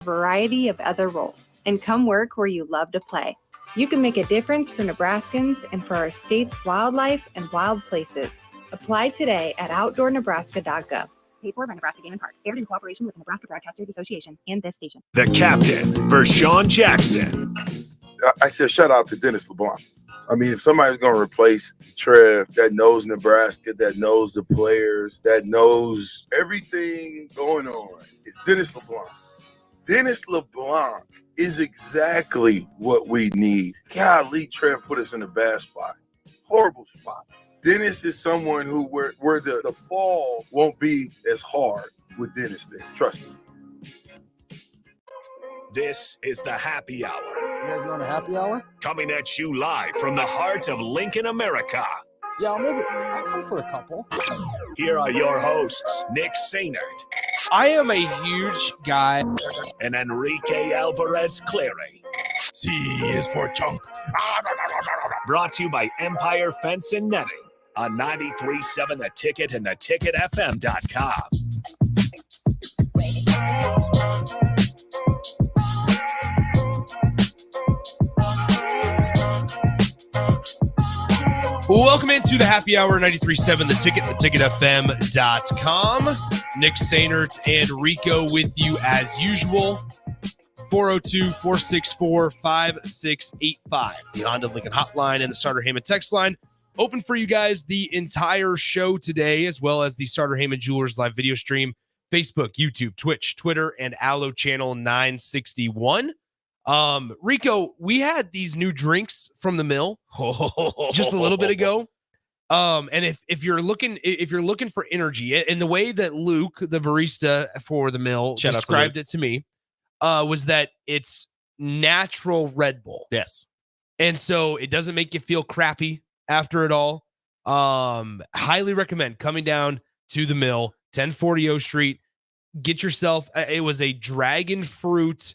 variety of other roles and come work where you love to play. You can make a difference for Nebraskans and for our state's wildlife and wild places. Apply today at outdoornebraska.gov. Paid for by Nebraska Game and Park. Aired in cooperation with the Nebraska Broadcasters Association and this station. The captain, Vershawn Jackson. I said shout out to Dennis LeBlanc. I mean, if somebody's going to replace Trev that knows Nebraska, that knows the players, that knows everything going on, it's Dennis LeBlanc. Dennis LeBlanc is exactly what we need. Golly, Trev put us in a bad spot. Horrible spot. Dennis is someone who where the fall won't be as hard with Dennis there. Trust me. This is the Happy Hour. You guys going to happy hour? Coming at you live from the heart of Lincoln, America. Yeah, I'll come for a couple. Here are your hosts, Nick Sainert. I am a huge guy. And Enrique Alvarez Clary. C is for chunk. Brought to you by Empire Fence and Netting on 93.7 The Ticket and theticketfm.com. Welcome into the Happy Hour, 93.7 The Ticket, theticketfm.com. Nick Sainert and Rico with you as usual. 402-464-5685. The Honda of Lincoln hotline and the Starter Heyman text line. Open for you guys the entire show today, as well as the Starter Heyman Jewelers live video stream. Facebook, YouTube, Twitch, Twitter, and Allo Channel 961. Rico, we had these new drinks from the mill just a little bit ago. And if you're looking for energy, and the way that Luke, the barista for the mill, described it to me, was that it's natural Red Bull. Yes. And so it doesn't make you feel crappy after it all. Highly recommend coming down to the mill, 1040 O Street. Get yourself, it was a dragon fruit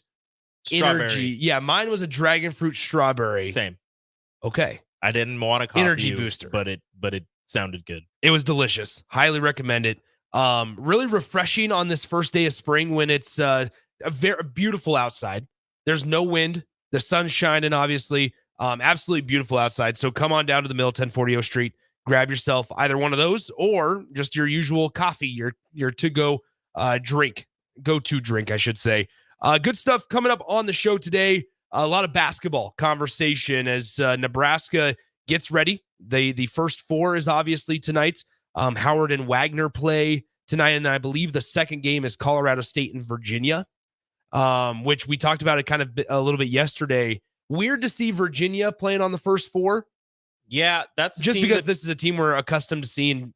energy. Yeah, mine was a dragon fruit strawberry. Same. Okay. I didn't want to copy energy you, booster, but it sounded good. It was delicious. Highly recommend it. Really refreshing on this first day of spring when it's a very beautiful outside. There's no wind. The sun's shining, obviously. Absolutely beautiful outside. So come on down to the mill, 1040 O Street. Grab yourself either one of those or just your usual coffee, your to-go go-to drink, I should say. Good stuff coming up on the show today. A lot of basketball conversation as Nebraska gets ready. The first four is obviously tonight. Howard and Wagner play tonight, and I believe the second game is Colorado State and Virginia, which we talked about it kind of a little bit yesterday. Weird to see Virginia playing on the first four. Yeah, that's just because this is a team we're accustomed to seeing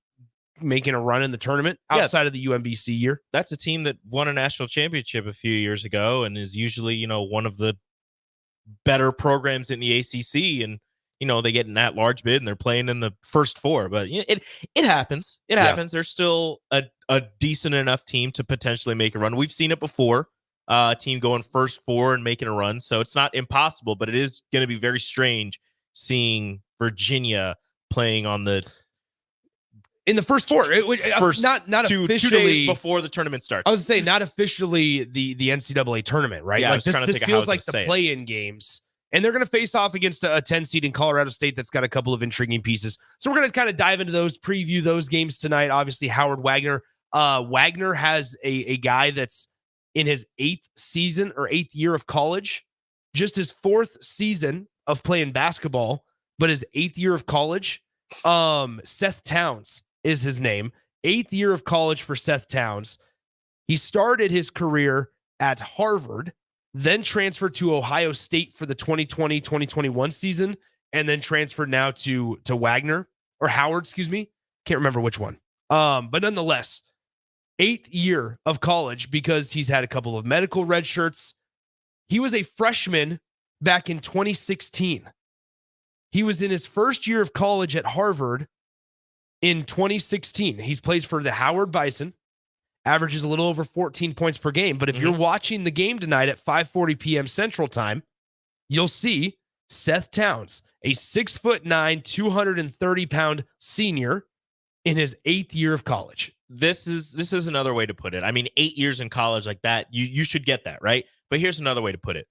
making a run in the tournament outside of the UMBC year. That's a team that won a national championship a few years ago and is usually, one of the better programs in the ACC. And, they get an at-large bid and they're playing in the first four. But it happens. It happens. There's still a decent enough team to potentially make a run. We've seen it before. A team going first four and making a run. So it's not impossible, but it is going to be very strange seeing Virginia playing on in the first four. First not two officially days before the tournament starts. I was saying not officially the NCAA tournament, right? Yeah, like this feels like the play-in games. And they're going to face off against a 10 seed in Colorado State that's got a couple of intriguing pieces. So we're going to kind of dive into those, preview those games tonight. Obviously, Howard Wagner. Wagner has a guy that's in his 8th season or 8th year of college, just his 4th season of playing basketball, but his 8th year of college. Seth Towns is his name. 8th year of college for Seth Towns. He started his career at Harvard, then transferred to Ohio State for the 2020-2021 season, and then transferred now to Wagner or Howard, excuse me. Can't remember which one. But nonetheless, 8th year of college because he's had a couple of medical red shirts. He was a freshman back in 2016. He was in his first year of college at Harvard in 2016. He plays for the Howard Bison, averages a little over 14 points per game. But if you're watching the game tonight at 5:40 p.m. Central Time, you'll see Seth Towns, a 6'9", 230-pound senior in his 8th year of college. This is another way to put it. I mean, 8 years in college like that, you should get that, right? But here's another way to put it.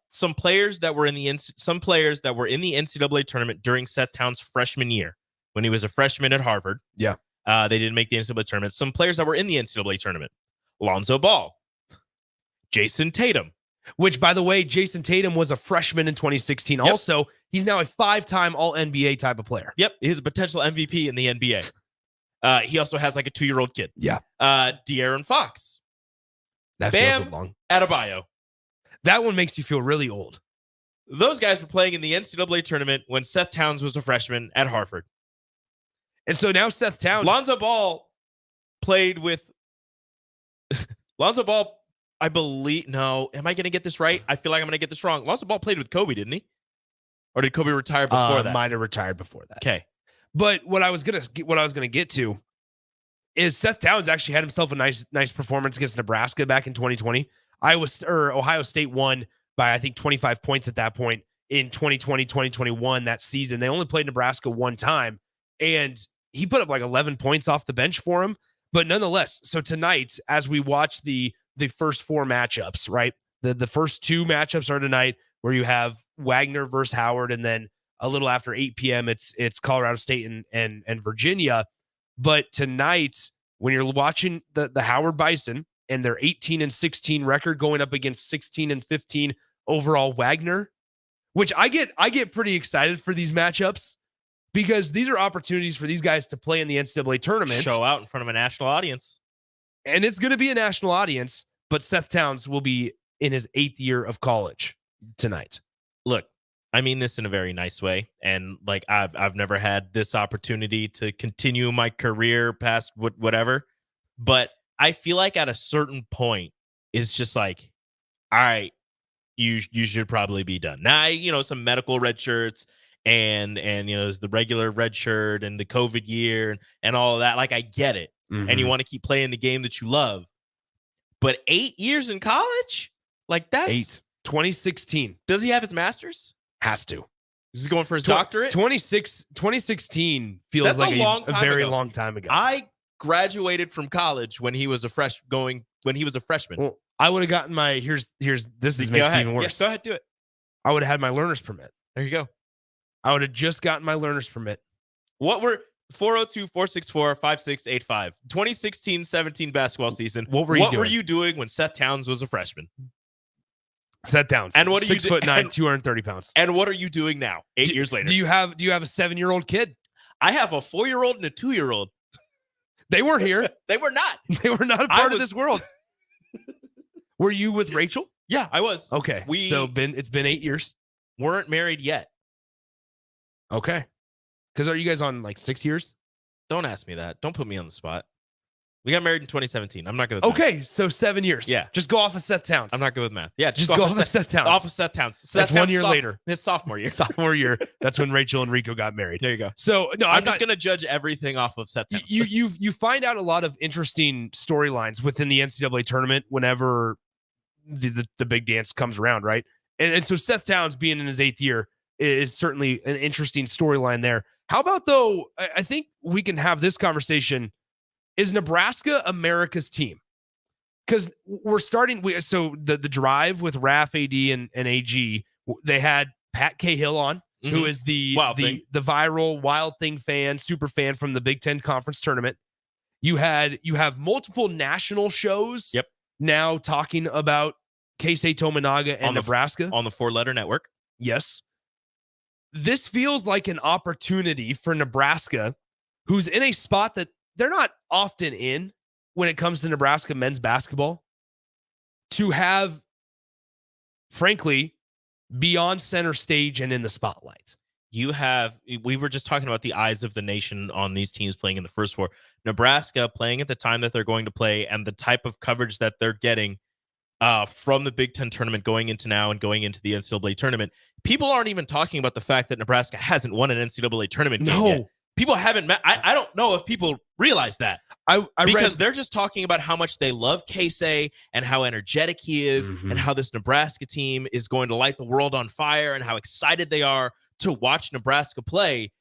Some players that were in the NCAA tournament during Seth Towns' freshman year, when he was a freshman at Harvard. Yeah. They didn't make the NCAA tournament. Some players that were in the NCAA tournament. Lonzo Ball. Jason Tatum. Which, by the way, Jason Tatum was a freshman in 2016. Yep. Also, he's now a 5-time All-NBA type of player. Yep. He's a potential MVP in the NBA. He also has like a 2-year-old kid. Yeah. De'Aaron Fox. That Bam feels long. Adebayo. That one makes you feel really old. Those guys were playing in the NCAA tournament when Seth Towns was a freshman at Harvard. And so now Seth Towns. Lonzo Ball played with Lonzo Ball, I believe. No, am I going to get this right? I feel like I'm going to get this wrong. Lonzo Ball played with Kobe, didn't he? Or did Kobe retire before that? Might have retired before that. Okay. But what I was gonna get to is Seth Towns actually had himself a nice performance against Nebraska back in 2020. Ohio State won by, I think, 25 points at that point in 2020, 2021, that season. They only played Nebraska one time, and he put up like 11 points off the bench for him. But nonetheless, so tonight, as we watch the first 4 matchups, right? The first 2 matchups are tonight, where you have Wagner versus Howard, and then a little after 8 p.m., it's Colorado State and Virginia. But tonight, when you're watching the Howard Bison and their 18-16 record going up against 16-15 overall Wagner, which I get pretty excited for these matchups, because these are opportunities for these guys to play in the NCAA tournament. Show out in front of a national audience. And it's going to be a national audience, but Seth Towns will be in his 8th year of college tonight. Look, I mean this in a very nice way. And like, I've never had this opportunity to continue my career past whatever. But I feel like at a certain point, it's just like, all right, you should probably be done. Now, some medical red shirts and there's the regular red shirt and the COVID year and all of that. Like, I get it. Mm-hmm. And you want to keep playing the game that you love. But 8 years in college? Like, that's 8. 2016. Does he have his master's? Has to. Is he going for his doctorate? 2016 feels That's like a very long time ago. I graduated from college when he was a freshman. Well, I would have gotten my this makes it even worse. Yes, go ahead, do it. I would have had my learner's permit. There you go. I would have just gotten my learner's permit. What were 402-464-5685 2016-17 basketball season? What were you doing when Seth Towns was a freshman? Seth Towns. And what are 6'9", 230 pounds. And what are you doing now? 8 years later. Do you have a 7-year-old kid? I have a 4-year-old and a 2-year-old. They weren't here. They were not. They were not a part of this world. Were you with Rachel? Yeah, I was. Okay. It's been 8 years. Weren't married yet. Okay. Because are you guys on like 6 years? Don't ask me that. Don't put me on the spot. We got married in 2017. I'm not good with math. Okay, so 7 years. Yeah. Just go off of Seth Towns. I'm not good with math. Yeah, just go off of Seth Towns. Off of Seth Towns. That's 1 year later. His sophomore year. Sophomore year. That's when Rachel and Rico got married. There you go. So no, I'm just going to judge everything off of Seth Towns. You find out a lot of interesting storylines within the NCAA tournament whenever the big dance comes around, right? And so Seth Towns being in his 8th year is certainly an interesting storyline there. How about, though, I think we can have this conversation. Is Nebraska America's team? Because we're starting, so the drive with Raf, AD, and AG, they had Pat Cahill on, who is the viral Wild Thing fan, super fan from the Big Ten Conference Tournament. You have multiple national shows now talking about Keisei Tominaga and Nebraska. On the 4-letter network. Yes. This feels like an opportunity for Nebraska, who's in a spot that they're not often in when it comes to Nebraska men's basketball, to have, frankly, be on center stage and in the spotlight. We were just talking about the eyes of the nation on these teams playing in the first 4. Nebraska playing at the time that they're going to play and the type of coverage that they're getting from the Big Ten tournament going into now and going into the NCAA tournament. People aren't even talking about the fact that Nebraska hasn't won an NCAA tournament game yet. People haven't met. I don't know if people realize that. Because they're just talking about how much they love Keisei and how energetic he is and how this Nebraska team is going to light the world on fire and how excited they are to watch Nebraska play.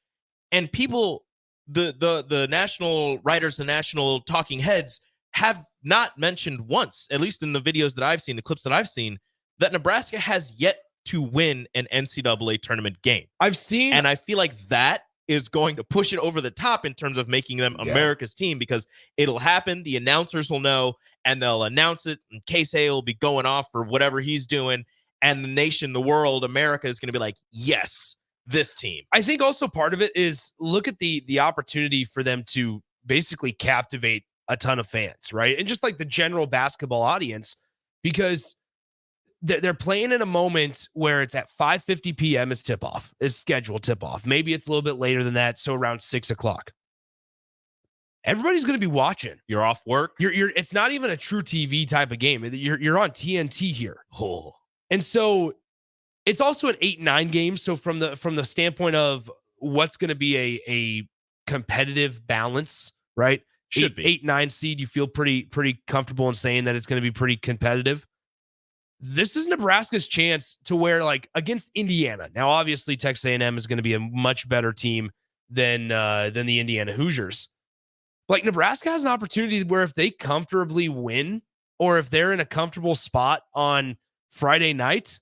And people, the national writers, the national talking heads have not mentioned once, at least in the videos that I've seen, the clips that I've seen, that Nebraska has yet to win an NCAA tournament game. And I feel like that is going to push it over the top in terms of making them America's team, because it'll happen. The announcers will know, and they'll announce it. And Casey will be going off for whatever he's doing. And the nation, the world, America is going to be like, yes, this team. I think also part of it is look at the opportunity for them to basically captivate a ton of fans, right? And just like the general basketball audience, because they're playing in a moment where it's at 5:50 p.m. is tip-off, is scheduled tip-off. Maybe it's a little bit later than that, so around 6 o'clock. Everybody's going to be watching. You're off work. It's not even a true TV type of game. You're on TNT here. Oh. And so it's also an 8-9 game. So from the standpoint of what's going to be a competitive balance, right? Should be 8-9 seed. You feel pretty comfortable in saying that it's going to be pretty competitive. This is Nebraska's chance to where, like, against Indiana. Now, obviously, Texas A&M is going to be a much better team than the Indiana Hoosiers. Like, Nebraska has an opportunity where if they comfortably win, or if they're in a comfortable spot on Friday night,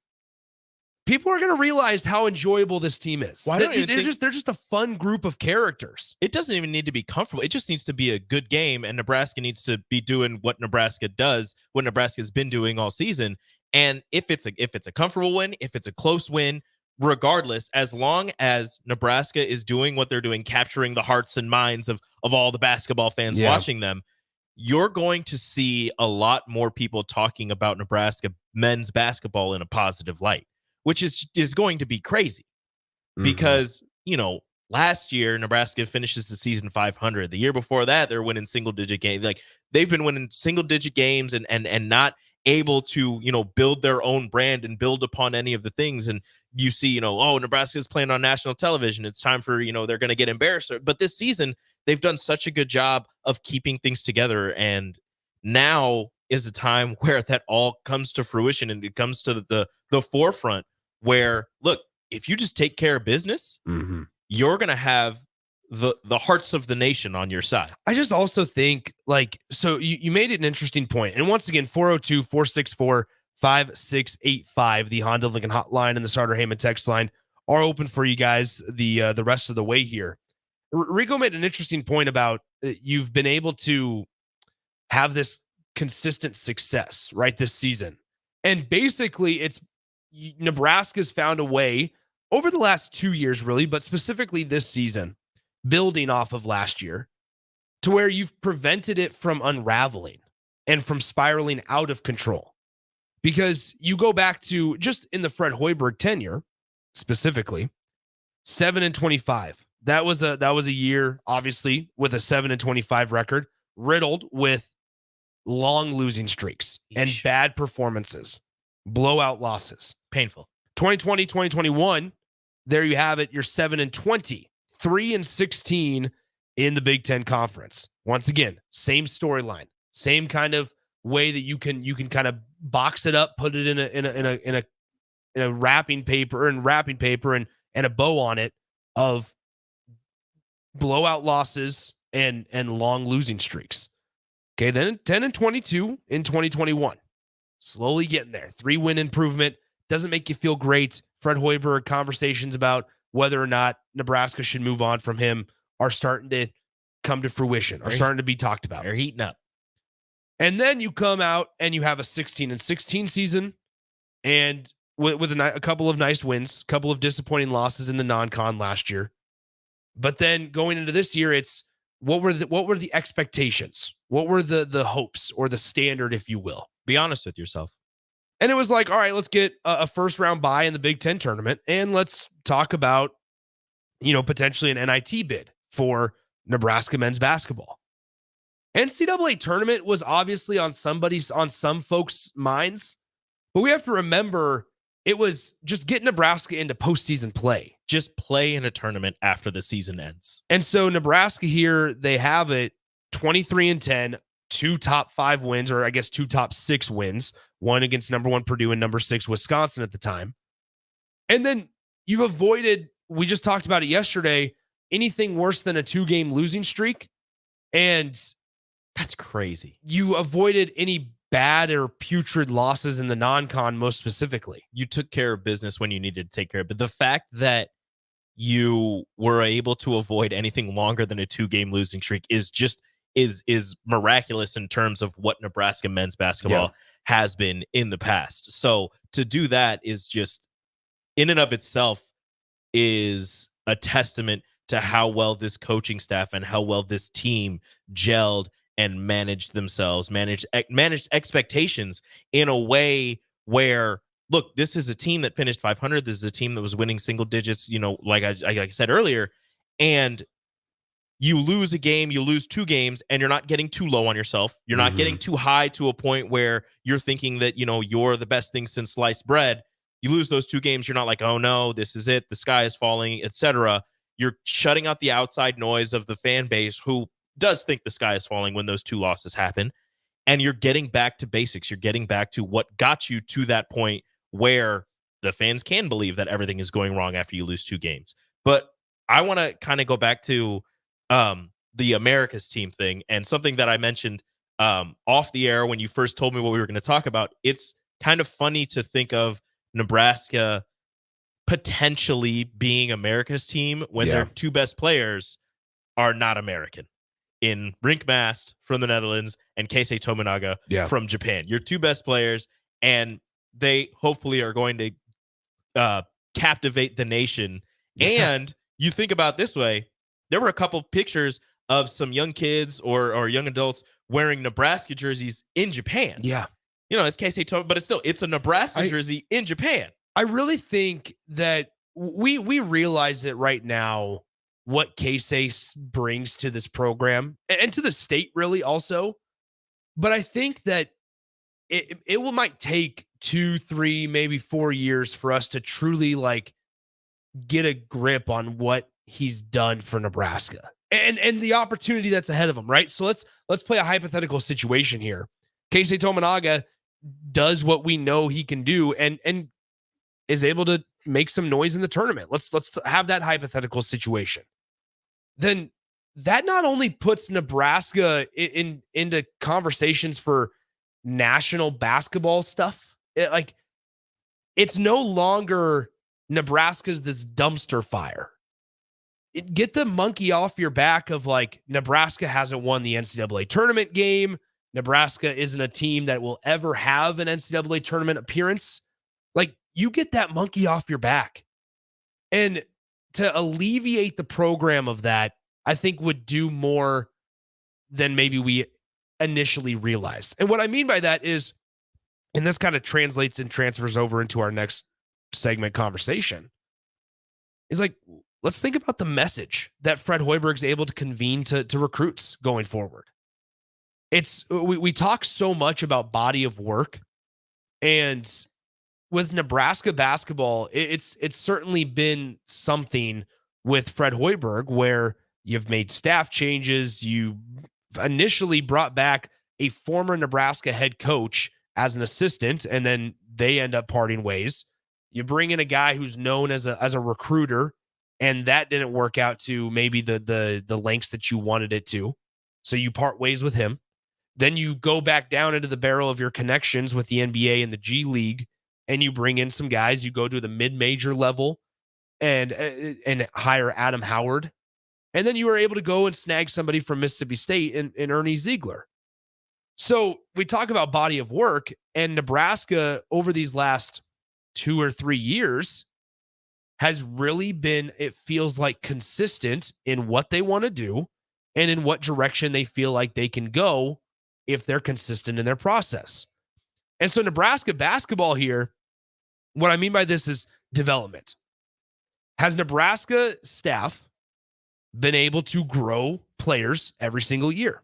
people are going to realize how enjoyable this team is. They're just a fun group of characters. It doesn't even need to be comfortable. It just needs to be a good game, and Nebraska needs to be doing what Nebraska does, what Nebraska's been doing all season. And if it's a comfortable win, if it's a close win, regardless, as long as Nebraska is doing what they're doing, capturing the hearts and minds of all the basketball fans watching them, you're going to see a lot more people talking about Nebraska men's basketball in a positive light, which is going to be crazy because, last year Nebraska finishes the season 500. The year before that, they're winning single-digit games. Like, they've been winning single-digit games and not able to, build their own brand and build upon any of the things. And you see, Nebraska's playing on national television. It's time for, they're going to get embarrassed. But this season, they've done such a good job of keeping things together. And now is a time where that all comes to fruition and it comes to the forefront where, look, if you just take care of business, you're going to have the hearts of the nation on your side. I just also think, like, so you made it an interesting point. And once again, 402-464-5685, the Honda Lincoln hotline and the Starter Heyman text line are open for you guys the rest of the way here. Rico made an interesting point about you've been able to have this consistent success, right, this season. And basically, it's Nebraska's found a way over the last 2 years, really, but specifically this season, building off of last year, to where you've prevented it from unraveling and from spiraling out of control. Because you go back to just in the Fred Hoiberg tenure, specifically, 7-25. That was a year, obviously, with a 7-25 record, riddled with long losing streaks and bad performances, blowout losses. Painful. 2020, 2021, there you have it. You're 7-20. 3-16 in the Big Ten Conference. Once again, same storyline, same kind of way that you can kind of box it up, put it in a wrapping paper and a bow on it of blowout losses and long losing streaks. Okay, then 10-22 in 2021. Slowly getting there. 3-win improvement. Doesn't make you feel great. Fred Hoiberg conversations about whether or not Nebraska should move on from him are starting to come to fruition, are starting to be talked about. They're heating up. And then you come out and you have a 16-16 season, and with a couple of nice wins, a couple of disappointing losses in the non-con last year. But then going into this year, it's what were the expectations? What were the hopes or the standard, if you will? Be honest with yourself. And it was like, all right, let's get a first round bye in the Big Ten tournament, and let's talk about, potentially an NIT bid for Nebraska men's basketball. NCAA tournament was obviously on some folks' minds, but we have to remember it was just get Nebraska into postseason play. Just play in a tournament after the season ends. And so Nebraska here, they have it 23-10, 2 top 5 wins, or I guess 2 top 6 wins, one against number 1 Purdue and number 6 Wisconsin at the time. And then you've avoided, we just talked about it yesterday, anything worse than a 2-game losing streak. And That's crazy. You avoided any bad or putrid losses in the non-con, most specifically. You took care of business when you needed to take care of it. But the fact that you were able to avoid anything longer than a 2-game losing streak is just is miraculous in terms of what Nebraska men's basketball has been in the past. So to do that is just in and of itself is a testament to how well this coaching staff and how well this team gelled and managed themselves, managed expectations in a way where, look, this is a team that finished 500. This is a team that was winning single digits, like I said earlier, and you lose a game, you lose 2 games, and you're not getting too low on yourself. You're not getting too high to a point where you're thinking that, you're the best thing since sliced bread. You lose those 2 games, you're not like, oh no, this is it, the sky is falling, etc. You're shutting out the outside noise of the fan base who does think the sky is falling when those 2 losses happen. And you're getting back to basics. You're getting back to what got you to that point where the fans can believe that everything is going wrong after you lose 2 games. But I want to kind of go back to the America's team thing and something that I mentioned off the air when you first told me what we were going to talk about. It's kind of funny to think of Nebraska potentially being America's team when their 2 best players are not American, in Rinkmast from the Netherlands and Keisei Tominaga from Japan. Your 2 best players, and they hopefully are going to captivate the nation. And you think about it this way, there were a couple pictures of some young kids or young adults wearing Nebraska jerseys in Japan. Yeah. It's Keisei Tominaga, but it's a Nebraska jersey in Japan. I really think that we realize it right now, what Keisei brings to this program and to the state really also. But I think that it might take 2, 3, maybe 4 years for us to truly get a grip on what he's done for Nebraska and the opportunity that's ahead of him. Right. So let's play a hypothetical situation here. Keisei Tominaga does what we know he can do and is able to make some noise in the tournament. Let's have that hypothetical situation. Then that not only puts Nebraska into conversations for national basketball stuff. It's no longer Nebraska's this dumpster fire. Get the monkey off your back of Nebraska hasn't won the NCAA tournament game. Nebraska isn't a team that will ever have an NCAA tournament appearance. You get that monkey off your back. And to alleviate the program of that, I think would do more than maybe we initially realized. And what I mean by that is, and this kind of translates and transfers over into our next segment conversation, is let's think about the message that Fred Hoiberg's able to convene to recruits going forward. We talk so much about body of work, and with Nebraska basketball, it's certainly been something with Fred Hoiberg where you've made staff changes. You initially brought back a former Nebraska head coach as an assistant, and then they end up parting ways. You bring in a guy who's known as a recruiter, and that didn't work out to maybe the lengths that you wanted it to. So you part ways with him. Then you go back down into the barrel of your connections with the NBA and the G League, and you bring in some guys. You go to the mid-major level and hire Adam Howard. And then you were able to go and snag somebody from Mississippi State in Ernie Ziegler. So we talk about body of work, and Nebraska over these last 2 or 3 years has really been, it feels like, consistent in what they want to do and in what direction they feel like they can go if they're consistent in their process. And so Nebraska basketball here, what I mean by this is development. Has Nebraska staff been able to grow players every single year?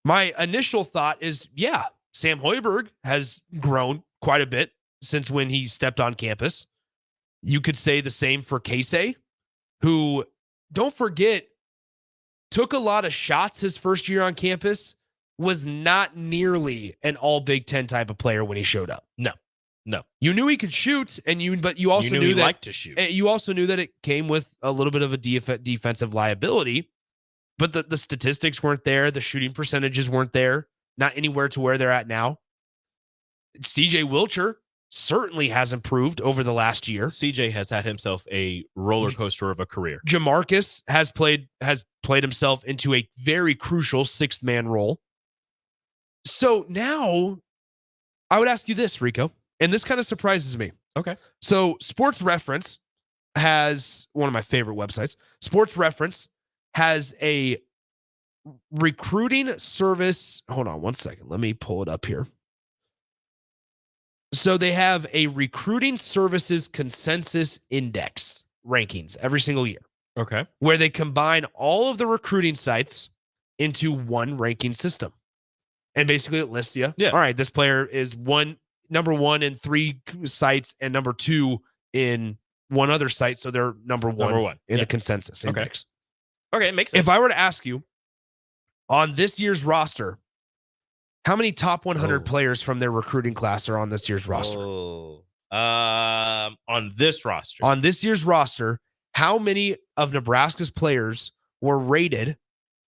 My initial thought is, yeah, Sam Hoiberg has grown quite a bit since when he stepped on campus. You could say the same for Keisei, who, don't forget, took a lot of shots his first year on campus, was not nearly an all Big Ten type of player when he showed up. No. You knew he could shoot, but you also knew he that liked to shoot. You also knew that it came with a little bit of a defensive liability. but the statistics weren't there. The shooting percentages weren't there. Not anywhere to where they're at now. CJ Wilcher certainly has improved over the last year. CJ has had himself a roller coaster of a career. Jamarcus has played himself into a very crucial sixth man role. So now I would ask you this, Rico, and this kind of surprises me. Okay. So Sports Reference has one of my favorite websites. Sports Reference has a recruiting service. Hold on one second. Let me pull it up here. So they have a recruiting services consensus index rankings every single year. Okay. Where they combine all of the recruiting sites into one ranking system. And basically it lists you. Yeah. All right, this player is number one in 3 sites and number 2 in one other site. So they're number one in the consensus index. Okay, it makes sense. If I were to ask you on this year's roster, how many top 100 players from their recruiting class are on this year's roster? On this roster. On this year's roster, how many of Nebraska's players were rated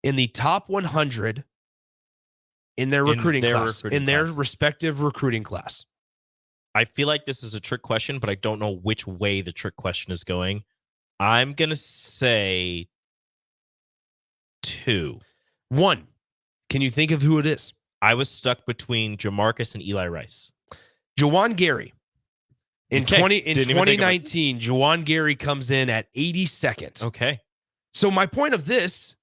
in the top 100 in their recruiting class, in their respective recruiting class? I feel like this is a trick question, but I don't know which way the trick question is going. I'm going to say 2. 1. Can you think of who it is? I was stuck between Jamarcus and Eli Rice. Juwan Gary. In 2019, it. Juwan Gary comes in at 82nd. Okay. So my point of this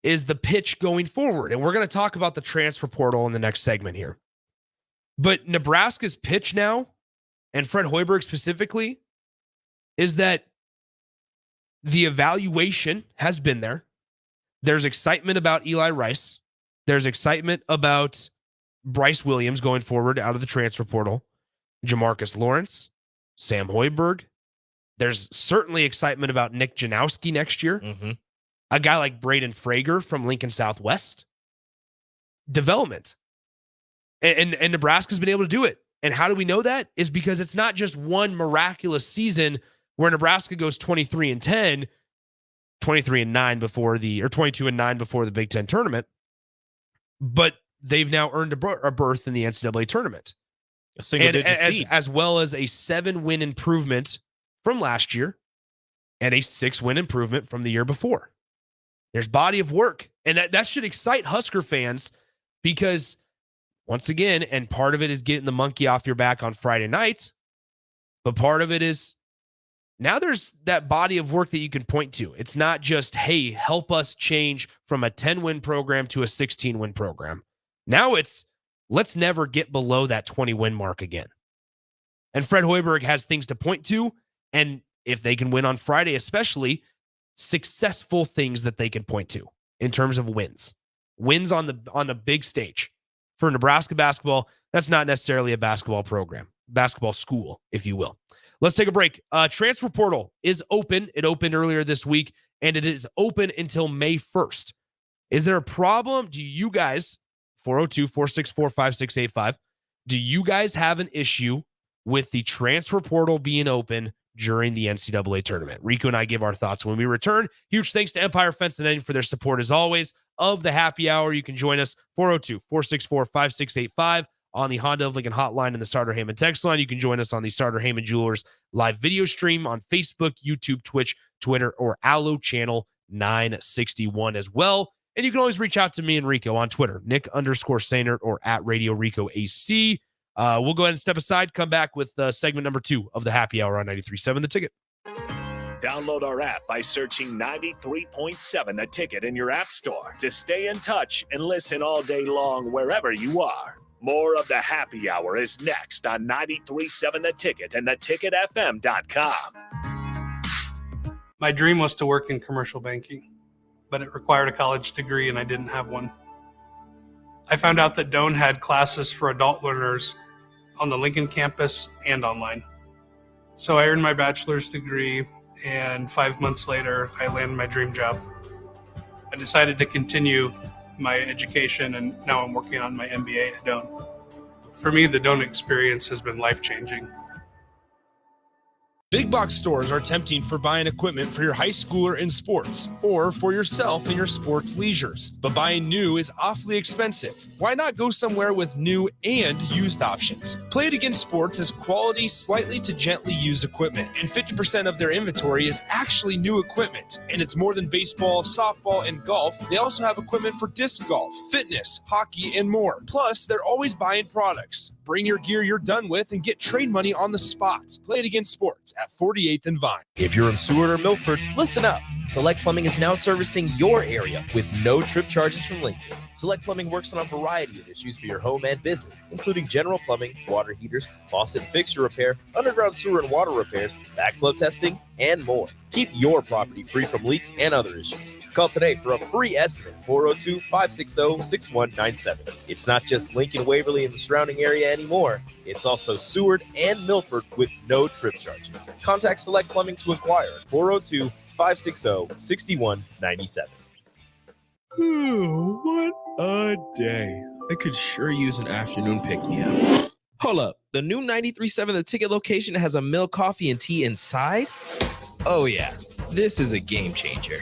is the pitch going forward. And we're going to talk about the transfer portal in the next segment here. But Nebraska's pitch now, and Fred Hoiberg specifically, is that the evaluation has been there. There's excitement about Eli Rice. There's excitement about Bryce Williams going forward out of the transfer portal. Jamarcus Lawrence, Sam Hoiberg. There's certainly excitement about Nick Janowski next year. Mm-hmm. A guy like Braden Frager from Lincoln Southwest. Development. And Nebraska's been able to do it. And how do we know that? Is because it's not just one miraculous season where Nebraska goes 23-10, 23-9 before or 22-9 before the Big Ten tournament. But they've now earned a berth in the NCAA tournament. A single-digit seed. As well as a 7-win improvement from last year and a 6-win improvement from the year before. There's body of work. And that should excite Husker fans because, once again, and part of it is getting the monkey off your back on Friday night, but part of it is now there's that body of work that you can point to. It's not just, hey, help us change from a 10-win program to a 16-win program. Now it's, let's never get below that 20-win mark again. And Fred Hoiberg has things to point to, and if they can win on Friday, especially, successful things that they can point to in terms of wins. Wins on the big stage. For Nebraska basketball, that's not necessarily a basketball program, basketball school, if you will. Let's take a break. Transfer portal is open. It opened earlier this week, and it is open until May 1st. Is there a problem? Do you guys, 402-464-5685, do you guys have an issue with the transfer portal being open during the NCAA tournament? Rico and I give our thoughts when we return. Huge thanks to Empire Fence and Netting for their support, as always, of the happy hour. You can join us 402-464-5685 on the Honda of Lincoln hotline and the Starter Heyman text line. You can join us on the Starter Heyman Jewelers live video stream on Facebook, YouTube, Twitch, Twitter, or Allo Channel 961 as well. And you can always reach out to me and Rico on Twitter, Nick_Sainert or at Radio Rico AC. We'll go ahead and step aside, come back with segment number 2 of the happy hour on 93.7 The Ticket. Download our app by searching 93.7 The Ticket in your app store to stay in touch and listen all day long wherever you are. More of the happy hour is next on 93.7 The Ticket and theticketfm.com. My dream was to work in commercial banking, but it required a college degree and I didn't have one. I found out that Doane had classes for adult learners on the Lincoln campus and online. So I earned my bachelor's degree, and 5 months later, I landed my dream job. I decided to continue my education, and now I'm working on my MBA at Doane. For me, the Doane experience has been life-changing. Big box stores are tempting for buying equipment for your high schooler in sports or for yourself in your sports leisures. But buying new is awfully expensive. Why not go somewhere with new and used options? Play It Again Sports has quality, slightly to gently used equipment, and 50% of their inventory is actually new equipment. And it's more than baseball, softball, and golf. They also have equipment for disc golf, fitness, hockey, and more. Plus, they're always buying products. Bring your gear you're done with and get trade money on the spot. Play It Again Sports at 48th and Vine. If you're in Seward or Milford, listen up. Select Plumbing is now servicing your area with no trip charges from Lincoln. Select Plumbing works on a variety of issues for your home and business, including general plumbing, water heaters, faucet and fixture repair, underground sewer and water repairs, backflow testing, and more. Keep your property free from leaks and other issues. Call today for a free estimate, 402-560-6197. It's not just Lincoln, Waverly, and the surrounding area anymore. It's also Seward and Milford with no trip charges. Contact Select Plumbing to inquire at 402-560-6197. What a day. I could sure use an afternoon pick-me-up. Hold up. The new 93.7 The Ticket location has a milk, coffee, and tea inside? Oh, yeah. This is a game changer.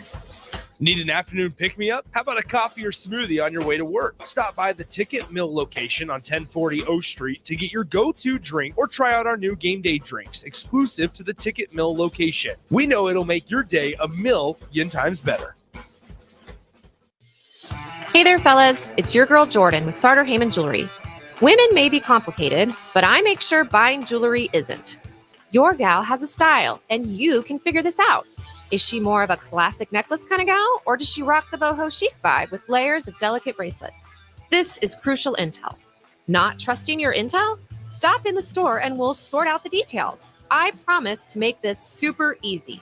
Need an afternoon pick-me-up? How about a coffee or smoothie on your way to work? Stop by the Ticket Mill location on 1040 O Street to get your go-to drink or try out our new game day drinks exclusive to the Ticket Mill location. We know it'll make your day a million times better. Hey there, fellas. It's your girl Jordan with Sartor Heyman Jewelry. Women may be complicated, but I make sure buying jewelry isn't. Your gal has a style, and you can figure this out. Is she more of a classic necklace kind of gal, or does she rock the boho chic vibe with layers of delicate bracelets? This is crucial intel. Not trusting your intel? Stop in the store and we'll sort out the details. I promise to make this super easy.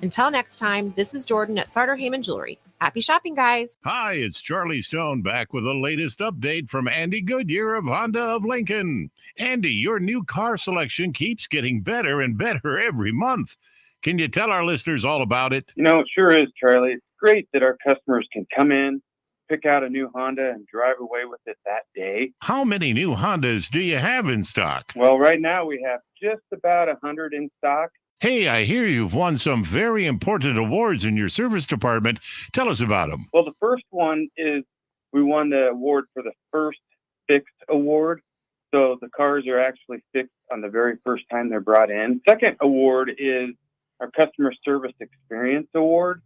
Until next time, this is Jordan at Sartor Heyman Jewelry. Happy shopping, guys. Hi, it's Charlie Stone back with the latest update from Andy Goodyear of Honda of Lincoln. Andy, your new car selection keeps getting better and better every month. Can you tell our listeners all about it? You know, it sure is, Charlie. It's great that our customers can come in, pick out a new Honda, and drive away with it that day. How many new Hondas do you have in stock? Well, right now we have just about 100 in stock. Hey, I hear you've won some very important awards in your service department. Tell us about them. Well, the first one is we won the award for the first fixed award. So the cars are actually fixed on the very first time they're brought in. Second award is our Customer Service Experience Award.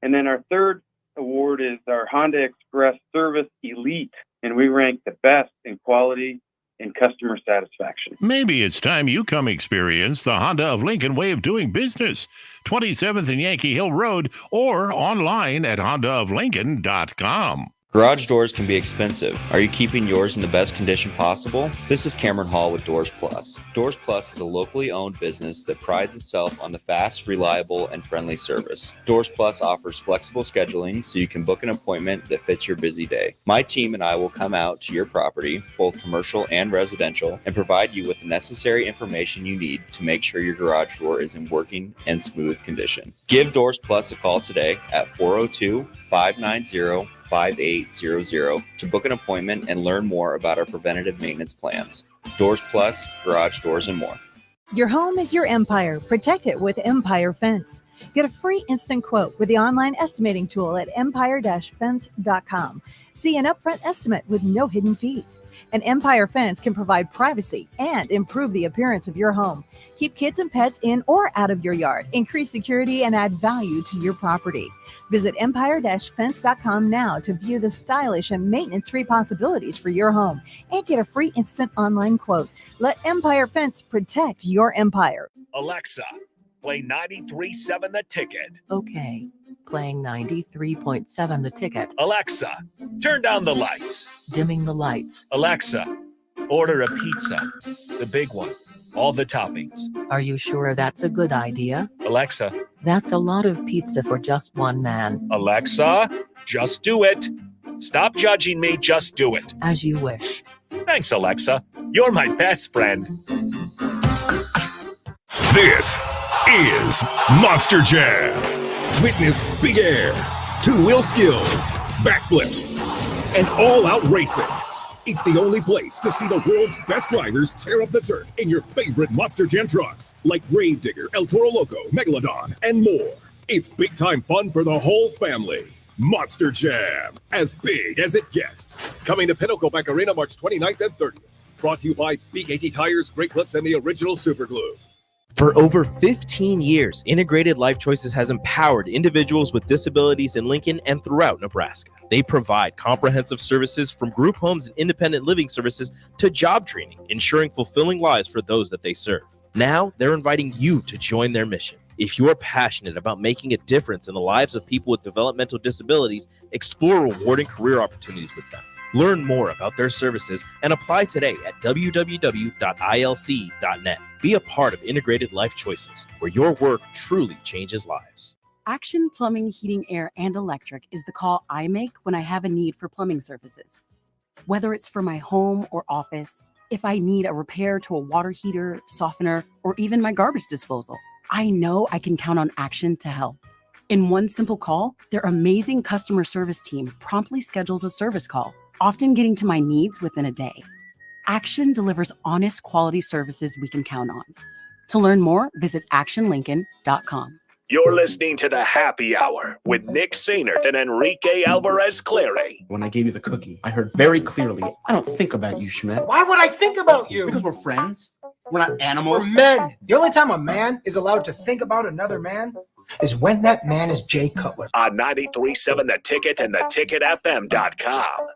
And then our third award is our Honda Express Service Elite. And we rank the best in quality and customer satisfaction. Maybe it's time you come experience the Honda of Lincoln way of doing business. 27th and Yankee Hill Road or online at hondaoflincoln.com. Garage doors can be expensive. Are you keeping yours in the best condition possible? This is Cameron Hall with Doors Plus. Doors Plus is a locally owned business that prides itself on the fast, reliable, and friendly service. Doors Plus offers flexible scheduling so you can book an appointment that fits your busy day. My team and I will come out to your property, both commercial and residential, and provide you with the necessary information you need to make sure your garage door is in working and smooth condition. Give Doors Plus a call today at 402-590-5800 to book an appointment and learn more about our preventative maintenance plans. Doors Plus, garage doors, and more. Your home is your empire. Protect it with Empire Fence. Get a free instant quote with the online estimating tool at empire-fence.com. See an upfront estimate with no hidden fees. An Empire Fence can provide privacy and improve the appearance of your home. Keep kids and pets in or out of your yard. Increase security and add value to your property. Visit empire-fence.com now to view the stylish and maintenance-free possibilities for your home and get a free instant online quote. Let Empire Fence protect your empire. Alexa, play 93.7 The Ticket. Okay, playing 93.7 The Ticket. Alexa, turn down the lights. Dimming the lights. Alexa, order a pizza, the big one, all the toppings. Are you sure that's a good idea? Alexa. That's a lot of pizza for just one man. Alexa, just do it. Stop judging me, just do it. As you wish. Thanks, Alexa. You're my best friend. This is Monster Jam. Witness big air, two-wheel skills, backflips, and all-out racing. It's the only place to see the world's best drivers tear up the dirt in your favorite Monster Jam trucks, like Gravedigger, El Toro Loco, Megalodon, and more. It's big-time fun for the whole family. Monster Jam, as big as it gets. Coming to Pinnacle Bank Arena March 29th and 30th. Brought to you by Big 80 Tires, Great Clips, and the original Super Glue. For over 15 years, Integrated Life Choices has empowered individuals with disabilities in Lincoln and throughout Nebraska. They provide comprehensive services from group homes and independent living services to job training, ensuring fulfilling lives for those that they serve. Now, they're inviting you to join their mission. If you're passionate about making a difference in the lives of people with developmental disabilities, explore rewarding career opportunities with them. Learn more about their services and apply today at www.ilc.net. Be a part of Integrated Life Choices, where your work truly changes lives. Action Plumbing, Heating, Air, and Electric is the call I make when I have a need for plumbing services. Whether it's for my home or office, if I need a repair to a water heater, softener, or even my garbage disposal, I know I can count on Action to help. In one simple call, their amazing customer service team promptly schedules a service call, often getting to my needs within a day. Action delivers honest quality services we can count on. To learn more, visit actionlincoln.com. You're listening to the Happy Hour with Nick Sainert and Enrique Alvarez Clary. When I gave you the cookie, I heard very clearly, I don't think about you, Schmidt. Why would I think about you? Because we're friends. We're not animals. We're men. The only time a man is allowed to think about another man is when that man is Jay Cutler. On 93.7 The Ticket and theticketfm.com.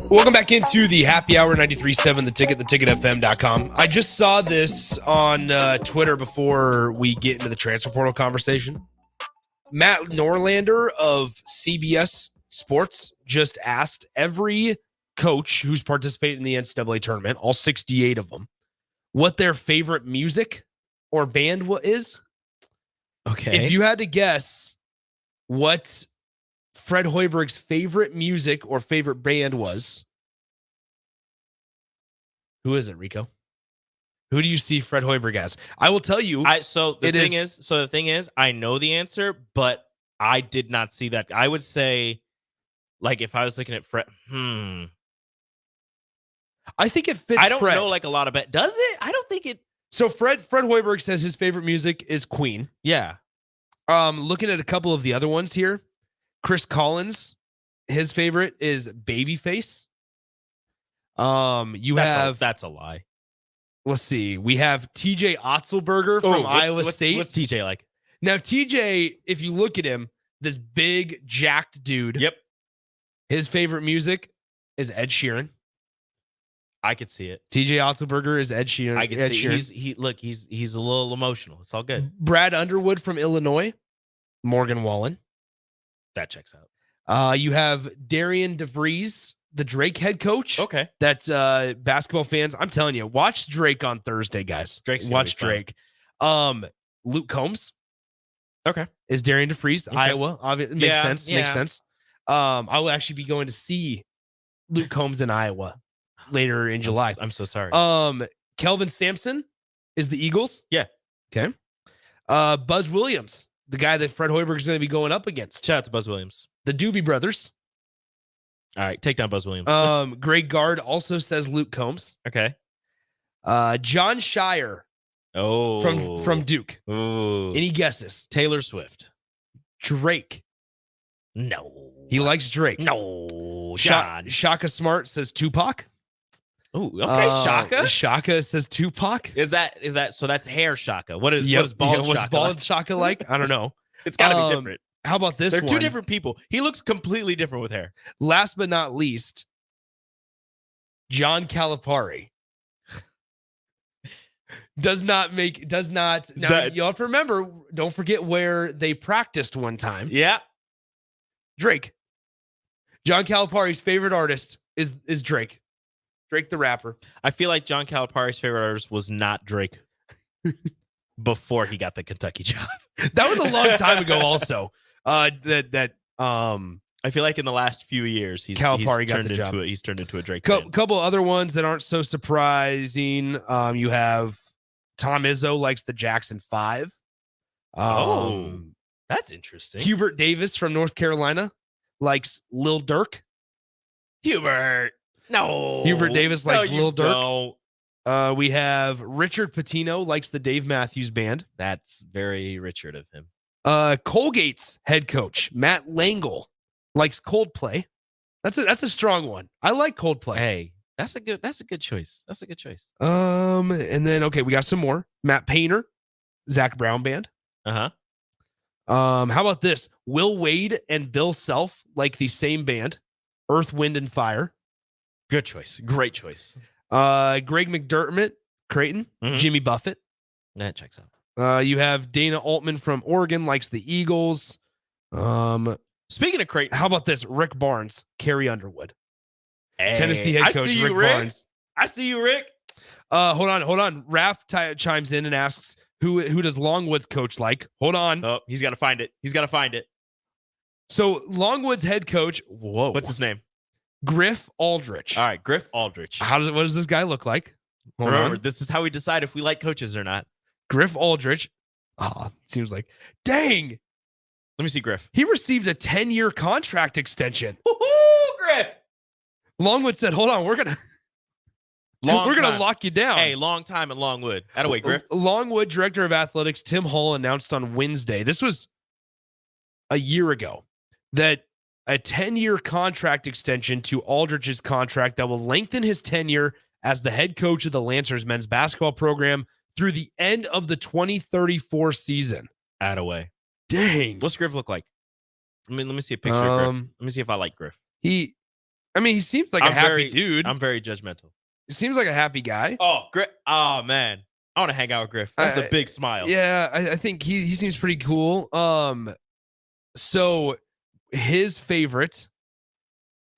Welcome back into the Happy Hour 93.7 The Ticket, theticketfm.com. I just saw this on Twitter before we get into the transfer portal conversation. Matt Norlander of CBS Sports just asked every coach who's participated in the NCAA tournament, all 68 of them, what their favorite music or band is. Okay. If you had to guess what Fred Hoiberg's favorite music or favorite band was, who is it, Rico? Who do you see Fred Hoiberg as? I will tell you. The thing is, I know the answer, but I did not see that. I would say, like, if I was looking at Fred, I think it fits. I don't Fred. know, like, a lot of it. Does it? I don't think it. So Fred Hoiberg says his favorite music is Queen. Yeah. Looking at a couple of the other ones here, Chris Collins, his favorite is Babyface. That's a lie. Let's see. We have TJ Otzelberger from Iowa State. What's TJ like? Now, TJ, if you look at him, this big, jacked dude. Yep. His favorite music is Ed Sheeran. I could see it. TJ Otzelberger is Ed Sheeran. I could see. He's a little emotional. It's all good. Brad Underwood from Illinois. Morgan Wallen. That checks out. You have Darian DeVries, the Drake head coach. Okay. That basketball fans, I'm telling you, watch Drake on Thursday, guys. Watch Drake. Luke Combs. Okay. Is Darian DeVries, Okay. Iowa. Obviously, makes sense. Yeah. Makes sense. I will actually be going to see Luke Combs in Iowa later in July. I'm so sorry. Kelvin Sampson is the Eagles. Yeah. Okay. Buzz Williams, the guy that Fred Hoiberg is going to be going up against. Shout out to Buzz Williams. The Doobie Brothers. All right, take down Buzz Williams. Greg Gard also says Luke Combs. Okay. John Shire. From Duke. Ooh. Any guesses? Taylor Swift. Drake. No. He likes Drake. No. John. Shaka Smart says Tupac. Oh, okay. Shaka. Shaka says Tupac. Is that so? That's hair Shaka. What is bald? What's Shaka bald like? Shaka like? I don't know. It's got to be different. How about this They're one? two different people. He looks completely different with hair. Last but not least, John Calipari. Does not. Now, you have to remember, don't forget where they practiced one time. Yeah. Drake. John Calipari's favorite artist is Drake. Drake the rapper. I feel like John Calipari's favorite artist was not Drake before he got the Kentucky job. That was a long time ago also. I feel like in the last few years, he's Calipari got turned the job. He's turned into a Drake fan. Couple other ones that aren't so surprising. You have Tom Izzo likes the Jackson 5. That's interesting. Hubert Davis from North Carolina likes Lil Durk. Hubert Davis likes Lil Durk. Don't. We have Richard Pitino likes the Dave Matthews Band. That's very Richard of him. Colgate's head coach Matt Langle likes Coldplay. That's a strong one. I like Coldplay. Hey, that's a good choice. And then we got some more. Matt Painter, Zach Brown Band. Uh-huh. How about this? Will Wade and Bill Self like the same band, Earth, Wind, and Fire. Good choice. Great choice. Greg McDermott, Creighton, Jimmy Buffett. That checks out. You have Dana Altman from Oregon likes the Eagles. Speaking of Creighton, how about this? Rick Barnes, Carrie Underwood. Hey, Tennessee head coach Rick Barnes. I see you, Rick. Hold on. Raph chimes in and asks, who does Longwood's coach like? Hold on. Oh, he's got to find it. So Longwood's head coach, what's his name? Griff Aldrich. All right, Griff Aldrich. What does this guy look like? Remember, this is how we decide if we like coaches or not. Griff Aldrich. Seems like, dang. Let me see Griff. He received a 10-year contract extension. Woohoo, Griff. Longwood said, hold on, we're gonna lock you down. Hey, long time at Longwood. Attaway, Griff. Longwood director of athletics Tim Hall announced on Wednesday, this was a year ago, that a 10-year contract extension to Aldrich's contract that will lengthen his tenure as the head coach of the Lancers men's basketball program through the end of the 2034 season. Attaway. Dang. What's Griff look like? Let me see a picture of Griff. Let me see if I like Griff. He seems like a happy dude. I'm very judgmental. He seems like a happy guy. Oh, Griff. Oh, man. I want to hang out with Griff. That's a big smile. Yeah, I think he seems pretty cool. So his favorite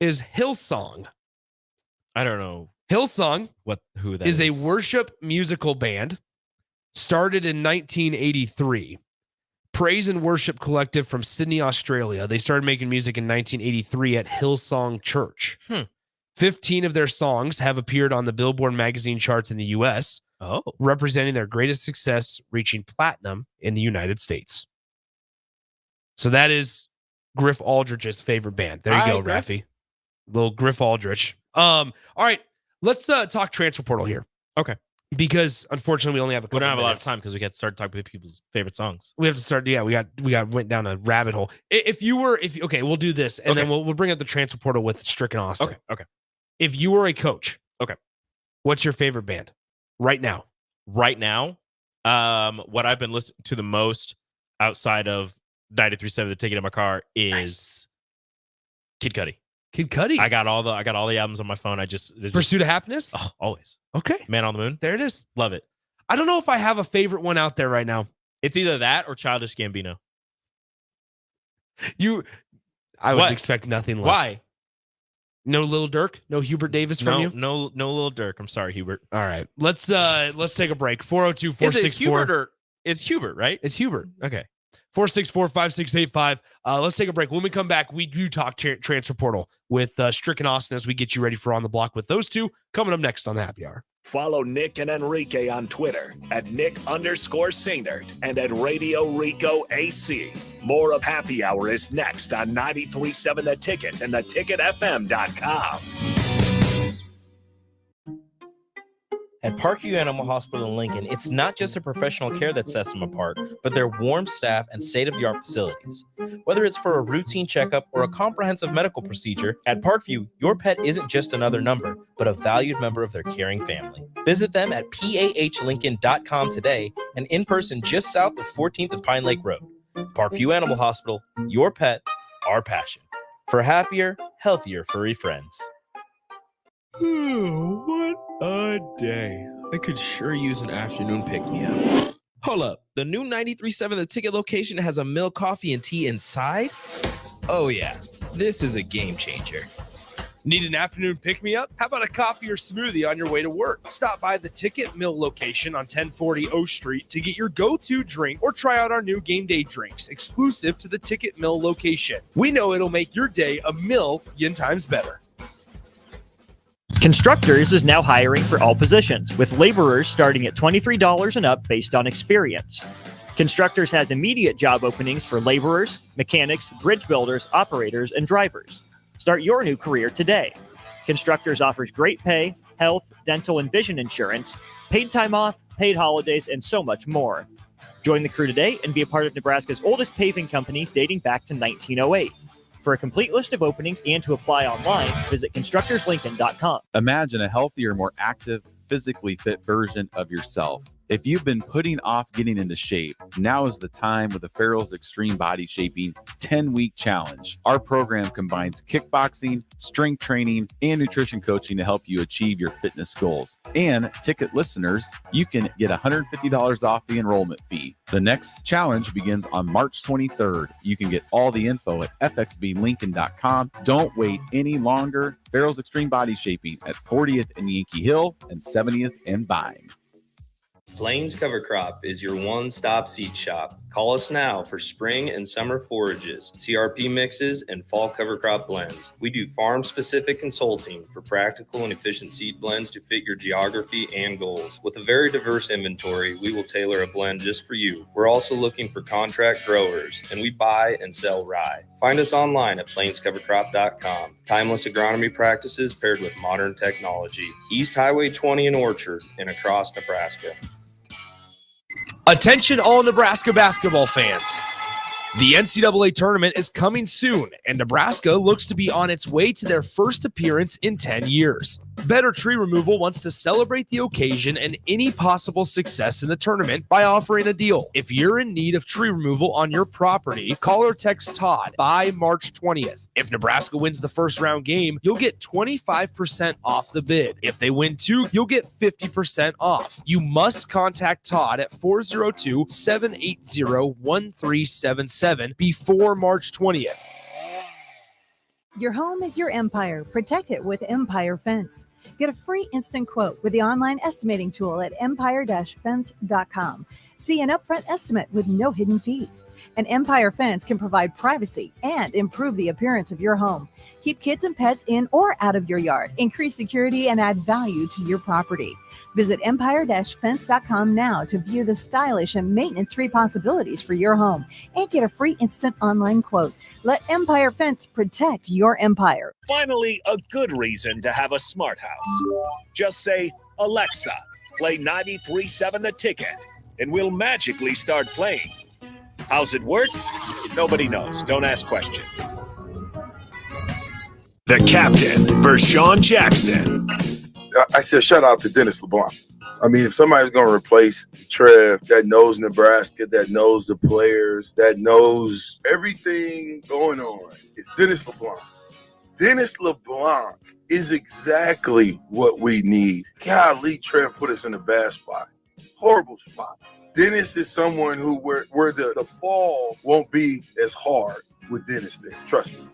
is Hillsong. I don't know. Hillsong who that is a worship musical band started in 1983. Praise and Worship Collective from Sydney, Australia. They started making music in 1983 at Hillsong Church. 15 of their songs have appeared on the Billboard magazine charts in the U.S., representing their greatest success, reaching platinum in the United States. So that is Griff Aldrich's favorite band. There you go, Griff. Raffy. Little Griff Aldrich. All right, let's talk transfer portal here. Okay. Because unfortunately we only have a couple We don't have minutes. a lot of time because we got to start talking about people's favorite songs. We have to start. Yeah, we went down a rabbit hole. Okay, we'll do this, and then we'll bring up the transfer portal with Stricken Austin. Okay. If you were a coach, okay, what's your favorite band right now? Right now, what I've been listening to the most outside of 93.7 The Ticket in my car is Kid Cudi. Kid Cudi. I got all the albums on my phone. Pursuit of Happiness. Oh, always. Okay. Man on the Moon. There it is. Love it. I don't know if I have a favorite one out there right now. It's either that or Childish Gambino. I would expect nothing less. Why? No Lil Durk? No Hubert Davis from you? No Lil Durk. I'm sorry, Hubert. All right. Let's take a break. 402-464. Is it Hubert or is Hubert, right? It's Hubert. Okay. 464-5685. Let's take a break. When we come back, we do talk transfer portal with Stricken Austin as we get you ready for On the Block with those two coming up next on the Happy Hour. Follow Nick and Enrique on Twitter at Nick_Sainert and at Radio Rico AC. More of Happy Hour is next on 93.7 The Ticket and theticketfm.com. At Parkview Animal Hospital in Lincoln, it's not just the professional care that sets them apart, but their warm staff and state-of-the-art facilities. Whether it's for a routine checkup or a comprehensive medical procedure, at Parkview, your pet isn't just another number, but a valued member of their caring family. Visit them at pahlincoln.com today and in person just south of 14th and Pine Lake Road. Parkview Animal Hospital, your pet, our passion. For happier, healthier furry friends. What a day. I could sure use an afternoon pick-me-up. Hold up. The new 93.7 The Ticket location has a milk, coffee, and tea inside? Oh, yeah. This is a game changer. Need an afternoon pick-me-up? How about a coffee or smoothie on your way to work? Stop by the Ticket Mill location on 1040 O Street to get your go-to drink or try out our new game day drinks, exclusive to the Ticket Mill location. We know it'll make your day a million times better. Constructors is now hiring for all positions, with laborers starting at $23 and up based on experience. Constructors has immediate job openings for laborers, mechanics, bridge builders, operators, and drivers. Start your new career today. Constructors offers great pay, health, dental, and vision insurance, paid time off, paid holidays, and so much more. Join the crew today and be a part of Nebraska's oldest paving company dating back to 1908. For a complete list of openings and to apply online, visit constructorslincoln.com. Imagine a healthier, more active, physically fit version of yourself. If you've been putting off getting into shape, now is the time with the Farrell's Extreme Body Shaping 10-Week Challenge. Our program combines kickboxing, strength training, and nutrition coaching to help you achieve your fitness goals. And ticket listeners, you can get $150 off the enrollment fee. The next challenge begins on March 23rd. You can get all the info at fxblincoln.com. Don't wait any longer. Farrell's Extreme Body Shaping at 40th and Yankee Hill and 70th and Vine. Plains Cover Crop is your one-stop seed shop. Call us now for spring and summer forages, CRP mixes, and fall cover crop blends. We do farm-specific consulting for practical and efficient seed blends to fit your geography and goals. With a very diverse inventory, we will tailor a blend just for you. We're also looking for contract growers, and we buy and sell rye. Find us online at plainscovercrop.com. Timeless agronomy practices paired with modern technology. East Highway 20 in Orchard and across Nebraska. Attention all Nebraska basketball fans. The NCAA tournament is coming soon, and Nebraska looks to be on its way to their first appearance in 10 years. Better Tree Removal wants to celebrate the occasion and any possible success in the tournament by offering a deal. If you're in need of tree removal on your property, call or text Todd by March 20th. If Nebraska wins the first round game, you'll get 25% off the bid. If they win two, you'll get 50% off. You must contact Todd at 402-780-1377 before March 20th. Your home is your empire. Protect it with Empire Fence. Get a free instant quote with the online estimating tool at empire-fence.com. See an upfront estimate with no hidden fees. An Empire Fence can provide privacy and improve the appearance of your home. Keep kids and pets in or out of your yard. Increase security and add value to your property. Visit empire-fence.com now to view the stylish and maintenance-free possibilities for your home and get a free instant online quote. Let Empire Fence protect your empire. Finally, a good reason to have a smart house. Just say, Alexa, play 93.7 The Ticket, and we'll magically start playing. How's it work? Nobody knows. Don't ask questions. The captain, Vershawn Jackson. I said, shout out to Dennis LeBlanc. I mean, if somebody's going to replace Trev that knows Nebraska, that knows the players, that knows everything going on, it's Dennis LeBlanc. Dennis LeBlanc is exactly what we need. Golly, Trev put us in a bad spot. Horrible spot. Dennis is someone who where the fall won't be as hard with Dennis there. Trust me.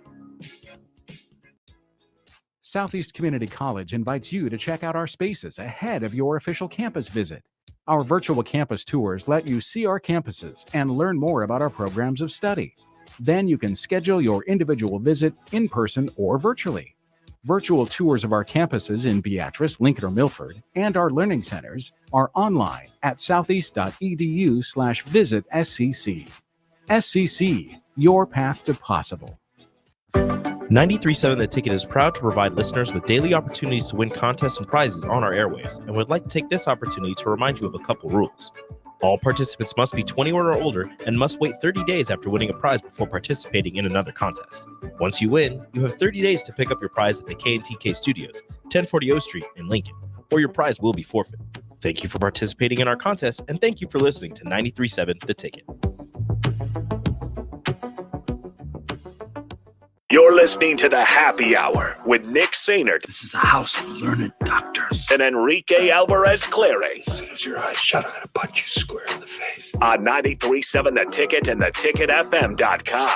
Southeast Community College invites you to check out our spaces ahead of your official campus visit. Our virtual campus tours let you see our campuses and learn more about our programs of study. Then you can schedule your individual visit in person or virtually. Virtual tours of our campuses in Beatrice, Lincoln, or Milford, and our learning centers are online at southeast.edu/visit SCC. SCC, your path to possible. 93.7 The Ticket is proud to provide listeners with daily opportunities to win contests and prizes on our airwaves, and would like to take this opportunity to remind you of a couple rules. All participants must be 21 or older and must wait 30 days after winning a prize before participating in another contest. Once you win, you have 30 days to pick up your prize at the K&TK Studios, 1040 O Street in Lincoln, or your prize will be forfeit. Thank you for participating in our contest, and thank you for listening to 93.7 The Ticket. You're listening to The Happy Hour with Nick Sainert. This is a house of learned doctors. And Enrique Alvarez Clary. As soon as your eyes shut, I'm going to punch you square in the face. On 93.7 The Ticket and theticketfm.com.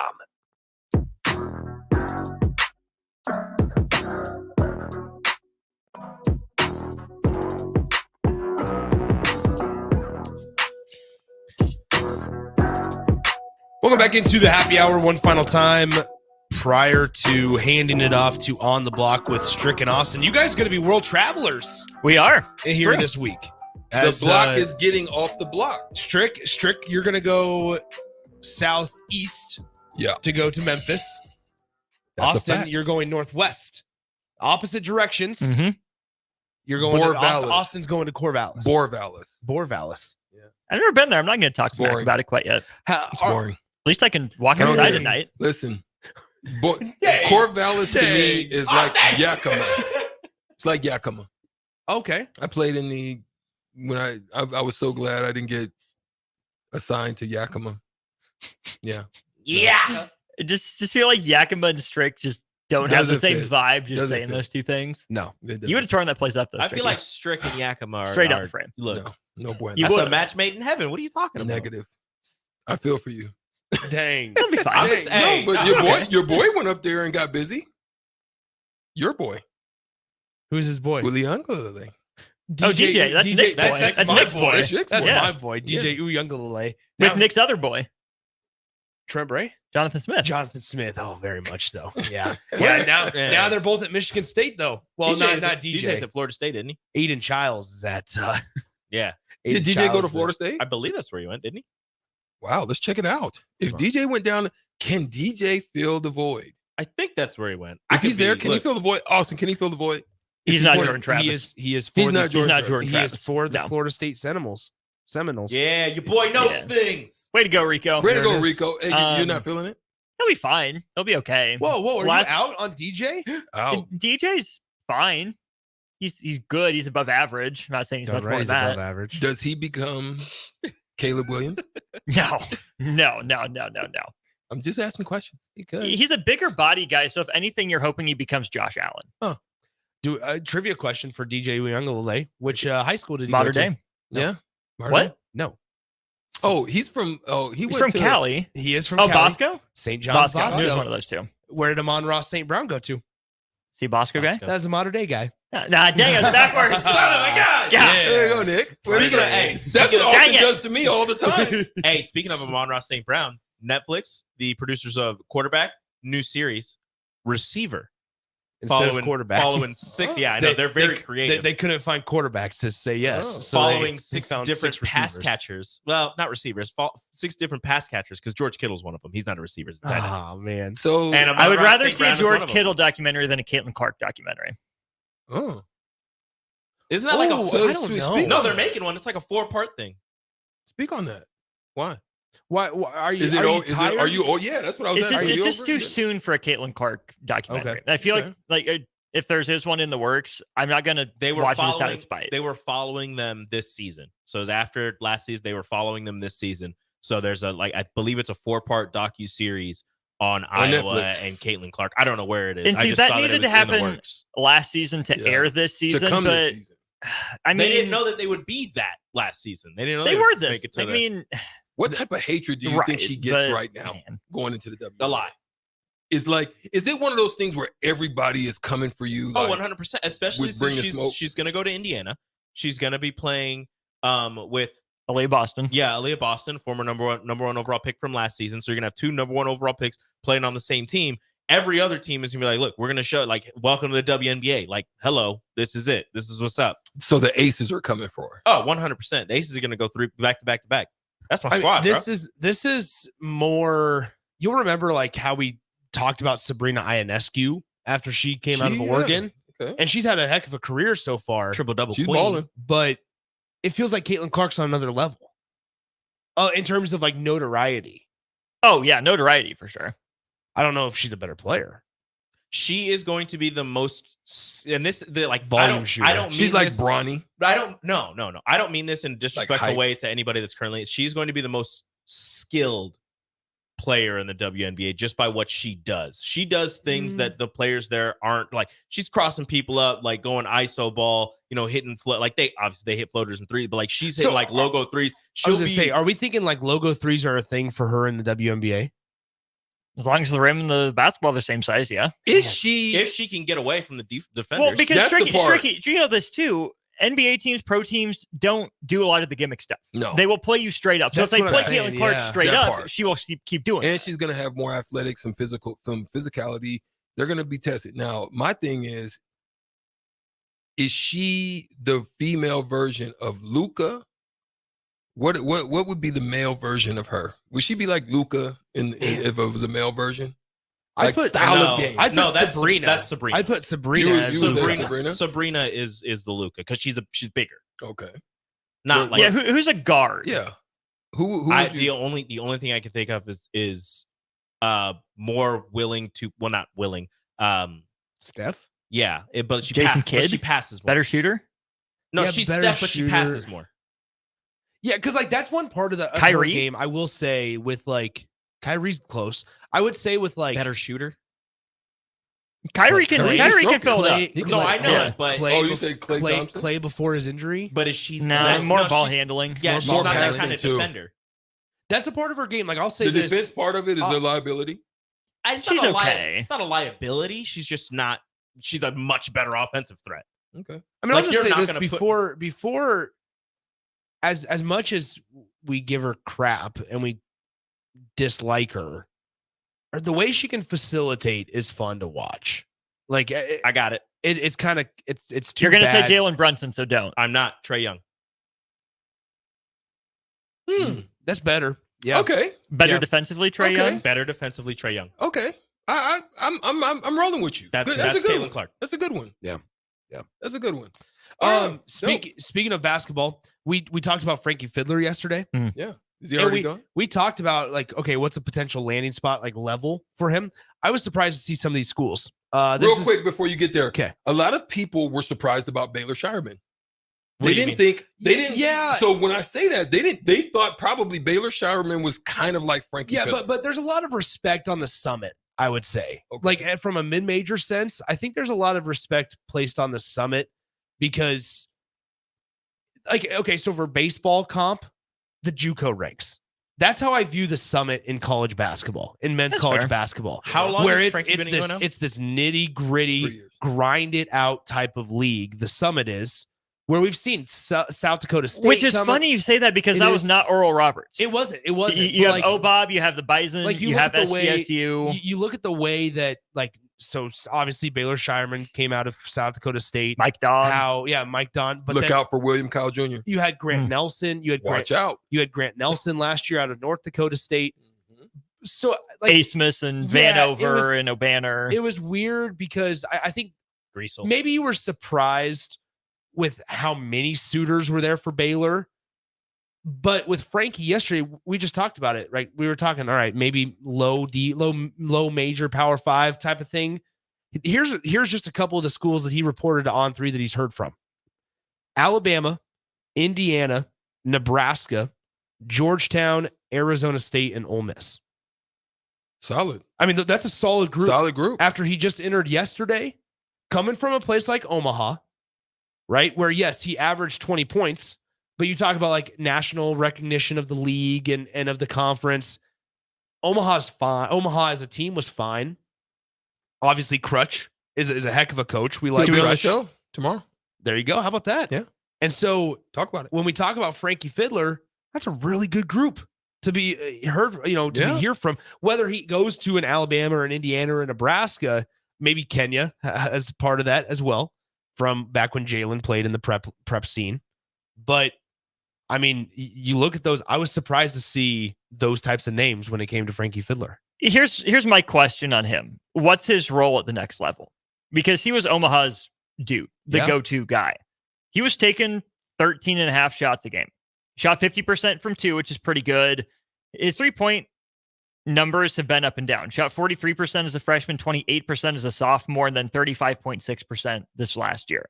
Welcome back into the happy hour one final time prior to handing it off to On the Block with Strick and Austin. You guys are going to be world travelers. We are. Here this week. The block is getting off the block. Strick, you're going to go southeast to go to Memphis. That's a Austin, fact. you're going northwest. Opposite directions. Mm-hmm. You're going to Corvallis. Austin's going to Corvallis. Borvallis. I've never been there. I'm not going to talk smack about it quite yet. It's boring. At least I can walk outside at night. Listen, Corvallis to me is like Yakima. It's like Yakima. Okay. I played in the when I was so glad I didn't get assigned to Yakima. Yeah. Yeah. Just feel like Yakima and Strick just don't have the Doesn't same fit. vibe just Doesn't saying fit. those two things. No. You would have torn that place up though. I feel Stricky. like Strick and Yakima are Straight are- up frame. Look, No bueno. You that's would. a match made in heaven. What are you talking about? Negative. I feel for you. Dang. It'll be fine. I'm just- hey, No, but your boy went up there and got busy. Your boy. Who's his boy? Willie Uncle. Oh, DJ. That's Nick's boy. That's my Nick's boy. That's Yeah. my boy, DJ Uyunglele. With Nick's other boy, Trent Bray? Jonathan Smith. Jonathan Smith. Oh, very much so. Yeah. Now they're both at Michigan State, though. Well, DJ's not DJ. DJ's at Florida State, didn't he? Aiden Childs is at. Yeah. Did Aiden DJ go to Childs Florida is- State? I believe that's where he went, didn't he? Wow, let's check it out. If DJ went down, can DJ fill the void? I think that's where he went. If he's there, can he fill the void? Austin, can he fill the void? He's not Jordan Travis. He is He's for not Jordan He's not Jordan He Travis. is for the No. Florida State Seminoles. Yeah, your boy knows Yeah. things. Way to go, Rico. Way to There go, it is. Rico. Hey, you're not feeling it? He'll be fine. He'll be okay. Whoa, are Last- you out on DJ? Out. DJ's fine. He's good. He's above average. I'm not saying he's much more than that. average. Does he become Caleb Williams? No. I'm just asking questions. He could. He's a bigger body guy, so if anything, you're hoping he becomes Josh Allen. Do a trivia question for DJ Uyunglele. Which high school did he Mater go to? Dame. Yeah. What? No. Oh, he He's went from to Cali. He is from Oh, Cali. Bosco? St. John's Bosco. Bosco. He was one of those two. Where did Amon Ross St. Brown go to? See Bosco guy? That's a modern day guy. Nah, dang it, backwards. Son of a gun. Yeah. There you go, Nick. Speaking of, That's what Austin it. does to me all the time. hey, speaking of Amon-Ra St. Brown, Netflix, the producers of Quarterback, new series, Receiver. Instead of quarterback. Following six. Yeah, I know. They're very creative. They couldn't find quarterbacks to say yes. Oh. So following they six found different six pass receivers. catchers. Well, not receivers. Six different pass catchers because George Kittle's one of them. He's not a receiver. He's a tight end. Oh, man. So And I would Amon-Ra rather St. see a Brown is one George of them. Kittle documentary than a Caitlin Clark documentary. Oh. Isn't that like a? so I don't know. speak No, on they're that. making one. It's like a 4-part thing. Speak on that. Why? Why are you? Is it? are you Is it? tired? Are you? Oh, yeah. That's what I was It's asking. just, Are you it's just over too it? soon for a Caitlin Clark documentary. Okay. I feel Okay. like if there's one in the works, I'm not gonna They were watch it just out following. of spite. They were following them this season. So it was after last season. They were following them this season. So there's a I believe it's a 4-part docu series on Iowa Netflix. and Caitlin Clark. I don't know where it is. And I see, just that saw needed it to was in the happen works. last season to Yeah. air this To season, come but this season. I mean, They didn't know that they would be that last season. They didn't know they would were this. make it to I the- mean, What type of hatred do you think Right, she gets but, right now man. going into the W? a lot. Is it one of those things where everybody is coming for you? Oh, like, 100%. Especially with Bring since the Smoke? she's going to go to Indiana. She's going to be playing with LA Boston. Yeah, Aaliyah Boston, former number one overall pick from last season. So you're gonna have two number 1 overall picks playing on the same team. Every other team is gonna be like, look, we're gonna show welcome to the WNBA. Like, hello, this is it. This is what's up. So the aces are coming for her. Oh, 100%. The aces are gonna go through back to back to back. That's my I mean, squad. this is more. You'll remember how we talked about Sabrina Ionescu after she came out of Oregon, okay. and she's had a heck of a career so far. Triple double She's queen. balling. But it feels like Caitlin Clark's on another level. In terms of notoriety. Oh yeah, notoriety for sure. I don't know if she's a better player. She is going to be the most, and volume shooter. I don't. She's mean like this, Bronny. I don't. No. I don't mean this in a disrespectful hyped. way to anybody that's currently. She's going to be the most skilled player in the WNBA just by what she does. She does things that the players there aren't like. She's crossing people up, going ISO ball, hitting they obviously hit floaters and threes, but she's hitting logo threes. I was gonna say, are we thinking logo threes are a thing for her in the WNBA? As long as the rim and the basketball are the same size, yeah. Is she? If she can get away from the defenders. Well, because That's the part. Tricky, you know this too. NBA teams, pro teams don't do a lot of the gimmick stuff. No. They will play you straight up. So That's it's like what play I'm Caitlin saying, Clark yeah. straight That up. part. She will keep doing it. And she's going to have more athletics and physicality. They're going to be tested. Now, my thing is she the female version of Luka? What would be the male version of her? Would she be like Luka if it was a male version? Like style of game. I put Sabrina. That's Sabrina. I put Sabrina. You as would say Sabrina. Sabrina? Sabrina is the Luka because she's bigger. Okay. Not like Yeah, who's a guard? Yeah. Who would the only thing I can think of is more willing to not willing. Steph? Yeah, but she Jason passes, but Kidd? she passes more. Better shooter? No, Yeah, she's better Steph, but she shooter. passes more. Yeah, because like that's one part of the her Kyrie? game. I will say with like Kyrie's close. I would say with like Better shooter. Kyrie can fill it Clay, up. No, I know it, but Oh, you said Klay Thompson? Clay before his injury. but is she No, more ball she's- handling. Yeah, More she's ball not that passing kind of too. defender. That's a part of her game. Like I'll say The this. defense part of it is a liability. It's She's not okay. It's not a liability. She's just not. She's a much better offensive threat. Okay. I mean, Like, I'll you're just say not this gonna before as much as we give her crap and we dislike her, the way she can facilitate is fun to watch. Like I got it. it's kind of it's too You're going to say bad. Jalen Brunson, so don't. I'm not Trae Young. That's better. Yeah. Okay. Better Yeah. defensively, Trae Okay. Young? Better defensively, Trae Young. Okay. I'm rolling with you. That's a good Caitlin one. Clark. That's a good one. Yeah. That's a good one. All right. Speaking of basketball, we talked about Frankie Fiddler yesterday. Yeah. Is he And already gone? we talked about like, okay, what's a potential landing spot like level for him? I was surprised to see some of these schools. Real quick before you get there. Okay. A lot of people were surprised about Baylor Shireman. What They do you didn't mean? think they didn't. Yeah. So when I say that, they thought probably Baylor Shireman was kind of like Frankie. Yeah, Fiddler. but there's a lot of respect on the summit, I would say. Okay. Like from a mid-major sense, I think there's a lot of respect placed on the summit because like, okay, so for baseball comp, the JUCO ranks. That's how I view the summit in college basketball, in men's That's college fair. basketball. How long where has it's Frankie been going now? it's this 3 nitty-gritty, years. grind it out type of league. The summit is where we've seen South Dakota State. Which is come- funny you say that because It that was is- not Oral Roberts. It wasn't. It wasn't. You But, have like, OBOB, you have the Bison, like, you look have at the way- SDSU. you look at the way that like obviously Baylor Shireman came out of South Dakota State. Mike Don. Mike Don. But Look then out for William Kyle Jr. you had Grant Nelson. You had Watch Grant, out. You had Grant Nelson last year out of North Dakota State. So like A. Smith and Yeah, it Vanover was- and O'Banner. it was weird because I think Greasel. maybe you were surprised with how many suitors were there for Baylor. But with Frankie yesterday, we just talked about it, right? We were talking, all right, maybe low major Power 5 type of thing. Here's just a couple of the schools that he reported to On3 that he's heard from. Alabama, Indiana, Nebraska, Georgetown, Arizona State, and Ole Miss. Solid. I mean, that's a solid group. Solid group. After he just entered yesterday, coming from a place like Omaha, right? Where, yes, he averaged 20 points, but you talk about like national recognition of the league and of the conference. Omaha's fine. Omaha as a team was fine. Obviously, Crutch is a heck of a coach. We like He'll be on the Crutch. show tomorrow. There you go. How about that? Yeah. And so Talk about it. when we talk about Frankie Fiddler, that's a really good group to be heard, to Yeah. be hear from. Whether he goes to an Alabama or an Indiana or a Nebraska, maybe Kenya as part of that as well, from back when Jalen played in the prep scene. But I mean, you look at those. I was surprised to see those types of names when it came to Frankie Fiddler. Here's my question on him. What's his role at the next level? Because he was Omaha's dude, the Yeah. go-to guy. He was taking 13 and a half shots a game. Shot 50% from 2, which is pretty good. His 3-point numbers have been up and down. Shot 43% as a freshman, 28% as a sophomore, and then 35.6% this last year.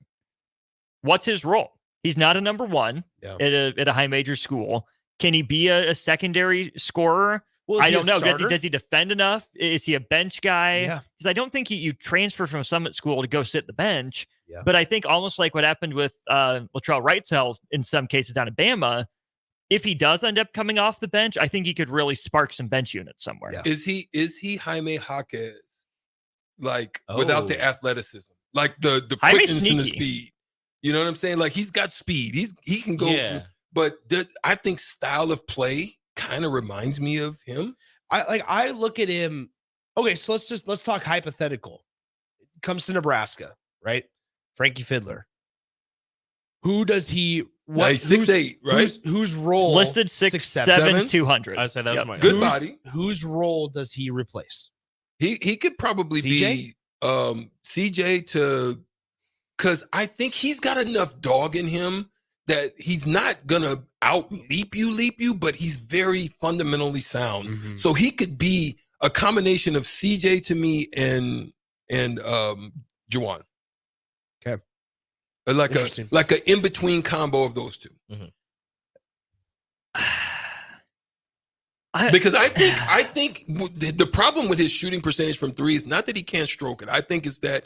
What's his role? He's not a number one at a high major school. Can he be a secondary scorer? Well, is I he don't a know. starter? Does he defend enough? Is he a bench guy? Yeah. Because I don't think you transfer from Summit School to go sit the bench. Yeah. But I think almost like what happened with Latrell Wrightsell in some cases down at Bama, if he does end up coming off the bench, I think he could really spark some bench units somewhere. Yeah. Is he Jaime Jaquez? Like without the athleticism, like the Jaime's quickness and the sneaky. speed. You know what I'm saying? Like he's got speed. He can go. Yeah. But I think style of play kind of reminds me of him. I look at him. Okay, so let's talk hypothetical. Comes to Nebraska, right? Frankie Fiddler. Who does he? What? He's 6'8", right? Whose role listed 6'7", 200? I said that was my good body. Whose role does he replace? He could probably CJ? be CJ to, because I think he's got enough dog in him that he's not gonna leap you, but he's very fundamentally sound. Mm-hmm. So he could be a combination of CJ to me and Juwan. Okay. Like a in between combo of those two. Mhm. Because I think the problem with his shooting percentage from three is not that he can't stroke it. I think it's that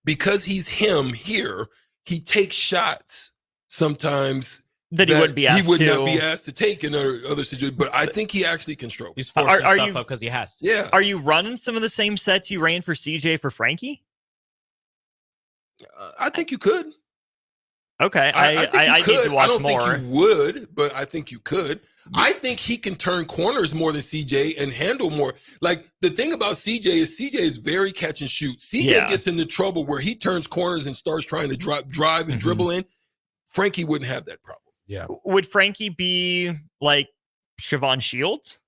because he's him here, he takes shots sometimes that he wouldn't be asked he would to. not be asked to take in other situations. But I think he actually can stroke. He's forcing stuff up because he has to. Yeah. Are you running some of the same sets you ran for CJ for Frankie? I think you could. Okay, I need to watch I don't more. think you would, but I think you could. I think he can turn corners more than CJ and handle more. Like the thing about CJ is very catch and shoot. CJ gets into trouble where he turns corners and starts trying to drive and dribble in. Frankie wouldn't have that problem. Yeah. Would Frankie be like Siobhan Shields?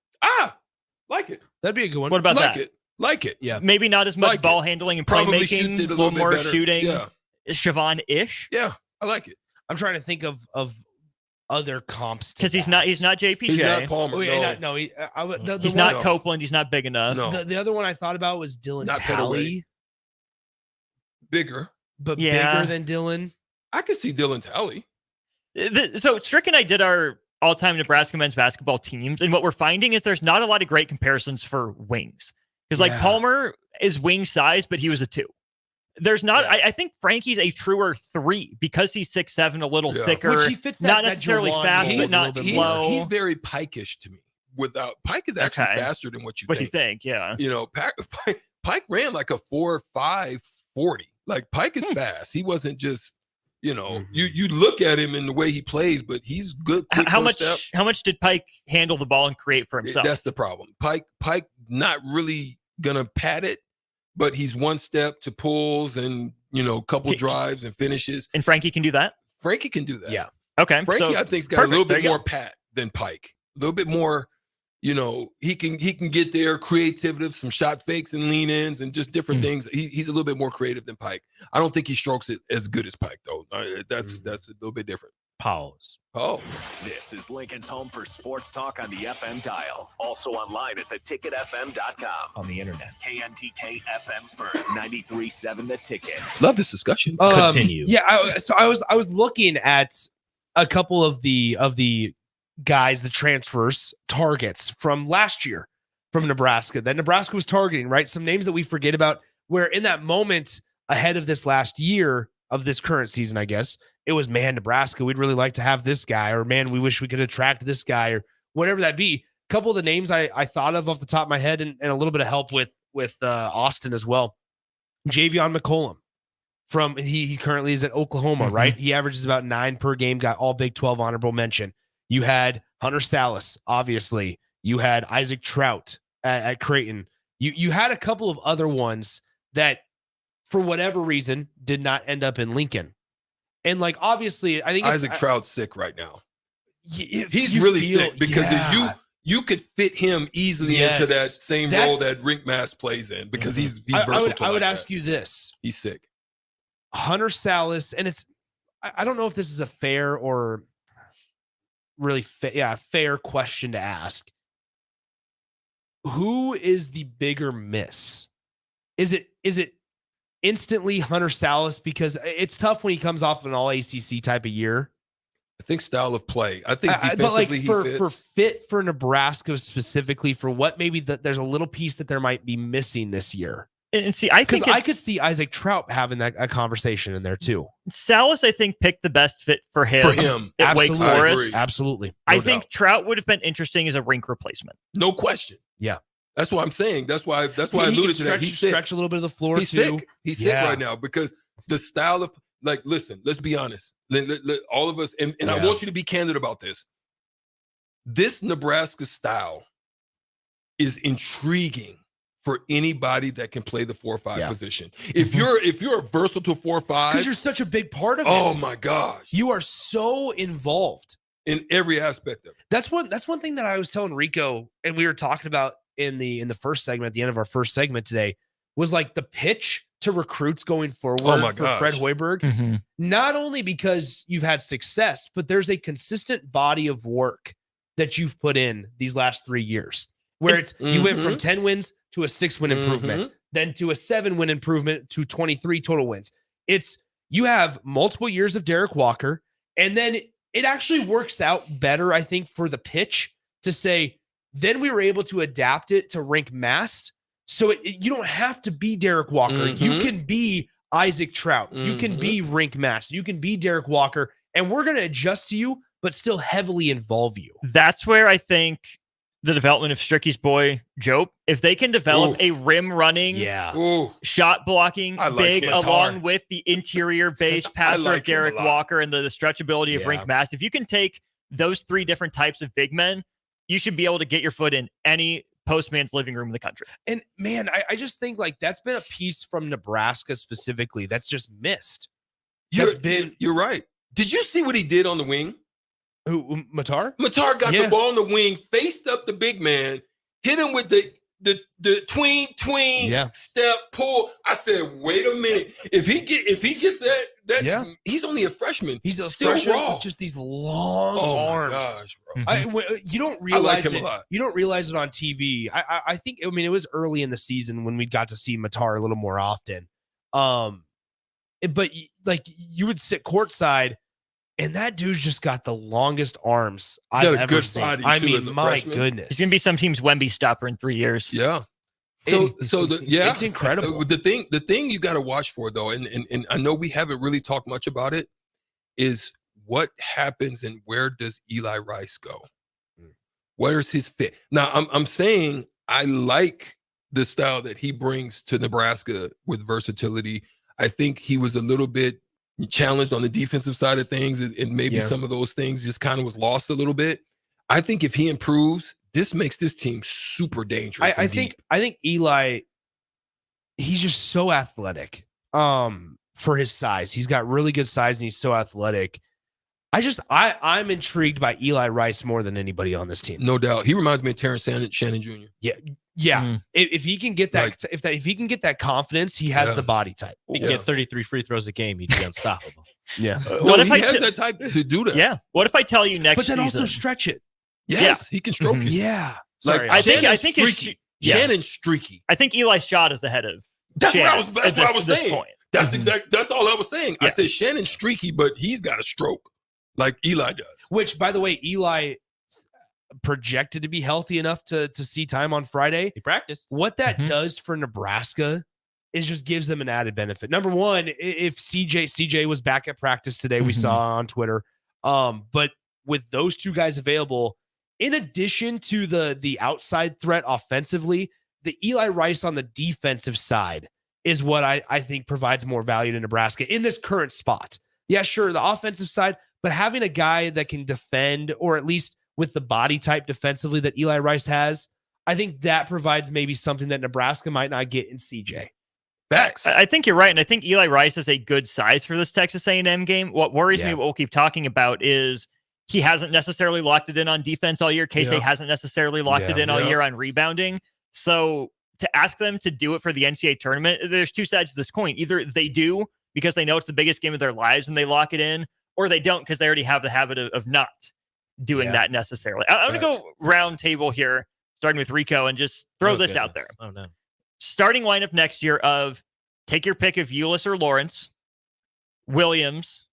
Like it. That'd be a good one. What about that? Like it. Yeah. Maybe not as much Like ball it. handling and Probably playmaking. shoots it a A little little more bit better. shooting. Yeah. Is Siobhan-ish? Yeah, I like it. I'm trying to think of other comps Because he's not JPJ. He's not Palmer. Oh, yeah, no. He's not Copeland. He's not big enough. No. The other one I thought about was Dylan Not Talley, Bigger. but Yeah. bigger than Dylan. I could see Dylan Talley. So Strick and I did our all-time Nebraska men's basketball teams, and what we're finding is there's not a lot of great comparisons for wings. Because like Palmer is wing size, but he was a 2. There's not. I think Frankie's a truer 3 because he's 6'7", a little thicker. Which he fits that, not that necessarily Juwan fast, role but a not little bit slow. He's very Pike-ish to me. Pike is actually faster than what you What think. you think? Yeah. You know, Pike ran like a 4.5 40. Like Pike is fast. He wasn't just, you look at him in the way he plays, but he's good. Quick How first step. much did Pike handle the ball and create for himself? That's the problem. Pike not really gonna pat it, but he's one step to pulls and a couple drives and finishes. And Frankie can do that? Frankie can do that. Yeah. Okay. Frankie, so, I think's got a little bit There you more go. pat than Pike. A little bit more, he can get there, creative, some shot fakes and lean ins and just different things. He's a little bit more creative than Pike. I don't think he strokes it as good as Pike though. That's a little bit different. Pause. Oh. This is Lincoln's home for sports talk on the FM dial. Also online at theticketfm.com. On the internet. KNTK FM Firth, 93.7 The Ticket. Love this discussion. Continue. Yeah, I was looking at a couple of the guys, the transfers targets from last year from Nebraska that Nebraska was targeting, right? Some names that we forget about, where in that moment ahead of this last year of this current season, I guess, it was, man, Nebraska, we'd really like to have this guy, or man, we wish we could attract this guy, or whatever that be. A couple of the names I thought of off the top of my head, and a little bit of help with Austin as well. Javion McCollum from he currently is at Oklahoma, right? He averages about 9 per game, got all Big 12 honorable mention. You had Hunter Salas, obviously. You had Isaac Trout at Creighton. You had a couple of other ones that, for whatever reason, did not end up in Lincoln. And like, obviously, I think Isaac Trout's sick right now. He's you really feel- sick because you could fit him easily into that same role that Rink Mass plays in because he's versatile. I would ask you this. He's sick. Hunter Salas, and I don't know if this is a fair or really fair question to ask. Who is the bigger miss? Is it instantly Hunter Salas? Because it's tough when he comes off an all ACC type of year. I think style of play. I think defensively but like he fits. for fit for Nebraska specifically, for what maybe there's a little piece that there might be missing this year. And see, I think I could see Isaac Trout having a conversation in there too. Salas, I think, picked the best fit for him. At Wake Absolutely. Forest. Absolutely. I think Trout would have been interesting as a rink replacement. No question. Yeah. That's what I'm saying. That's why I He alluded can to that. He's sick. Stretch a little bit of the floor He's too. sick. He's sick right now because the style of Like, listen, let's be honest. All of us, and I want you to be candid about this. This Nebraska style is intriguing for anybody that can play the 4-5 position. If you're a versatile 4-5, because you're such a big part of it. Oh my gosh, you are so involved in every aspect of it. That's one thing that I was telling Rico, and we were talking about in the first segment, at the end of our first segment today, was like the pitch to recruits going forward for Fred Hoiberg. Not only because you've had success, but there's a consistent body of work that you've put in these last 3 years, where it's you went from 10 wins to a 6-win improvement, then to a 7-win improvement to 23 total wins. It's you have multiple years of Derek Walker, and then it actually works out better, I think, for the pitch to say, then we were able to adapt it to rink mast. So you don't have to be Derek Walker. You can be Isaac Trout. You can be rink mast. You can be Derek Walker, and we're going to adjust to you, but still heavily involve you. That's where I think the development of Stricky's boy, Jope, if they can develop a rim running, shot blocking big along with the interior base passer of Derek Walker and the stretchability of rink mast, if you can take those 3 different types of big men, you should be able to get your foot in any postman's living room in the country. And man, I just think like that's been a piece from Nebraska specifically that's just missed. You're right. Did you see what he did on the wing? Who, Matar? Matar got the ball on the wing, faced up the big man, hit him with the tween step pull. I said, wait a minute. If he gets that he's only a freshman. He's still freshman raw. with just these long arms. My gosh, bro. You don't realize I like him it. a lot. You don't realize it on TV. I think it was early in the season when we got to see Matar a little more often. But like you would sit courtside, and that dude's just got the longest arms I've ever seen. I mean, my goodness. He's going to be some team's Wemby stopper in 3 years. Yeah. It's incredible. The thing you got to watch for, though, and I know we haven't really talked much about it, is what happens and where does Eli Rice go? Where's his fit? Now, I'm saying I like the style that he brings to Nebraska with versatility. I think he was a little bit challenged on the defensive side of things, and maybe some of those things just kind of was lost a little bit. I think if he improves, this makes this team super dangerous. I think Eli, he's just so athletic for his size. He's got really good size and he's so athletic. I'm intrigued by Eli Rice more than anybody on this team. No doubt. He reminds me of Terrence Shannon Jr. Yeah. If he can get that, if he can get that confidence, he has the body type. He can get 33 free throws a game. He'd be unstoppable. He has that type to do that. Yeah. What if I tell you next season? But then also stretch it. Yes, he can stroke it. Yeah. Sorry, I think Shannon's streaky. I think Eli's shot is ahead of That's Shannon what I was saying. Point. That's all I was saying. I said Shannon's streaky, but he's got a stroke like Eli does. Which, by the way, Eli projected to be healthy enough to see time on Friday. He practiced. What that does for Nebraska is just gives them an added benefit. Number one, if CJ was back at practice today, we saw on Twitter. But with those two guys available, in addition to the outside threat offensively, the Eli Rice on the defensive side is what I think provides more value to Nebraska in this current spot. Yeah, sure, the offensive side, but having a guy that can defend, or at least with the body type defensively that Eli Rice has, I think that provides maybe something that Nebraska might not get in CJ. Facts. I think you're right, and I think Eli Rice is a good size for this Texas A&M game. What worries me, what we'll keep talking about, is he hasn't necessarily locked it in on defense all year. Casey hasn't necessarily locked it in all year on rebounding. So to ask them to do it for the NCAA tournament, there's two sides to this coin. Either they do because they know it's the biggest game of their lives and they lock it in, or they don't because they already have the habit of not doing that necessarily. I'm going to go round table here, starting with Rico, and just throw this out there. Oh, no. Starting lineup next year of take your pick of Ulis or Lawrence, Williams,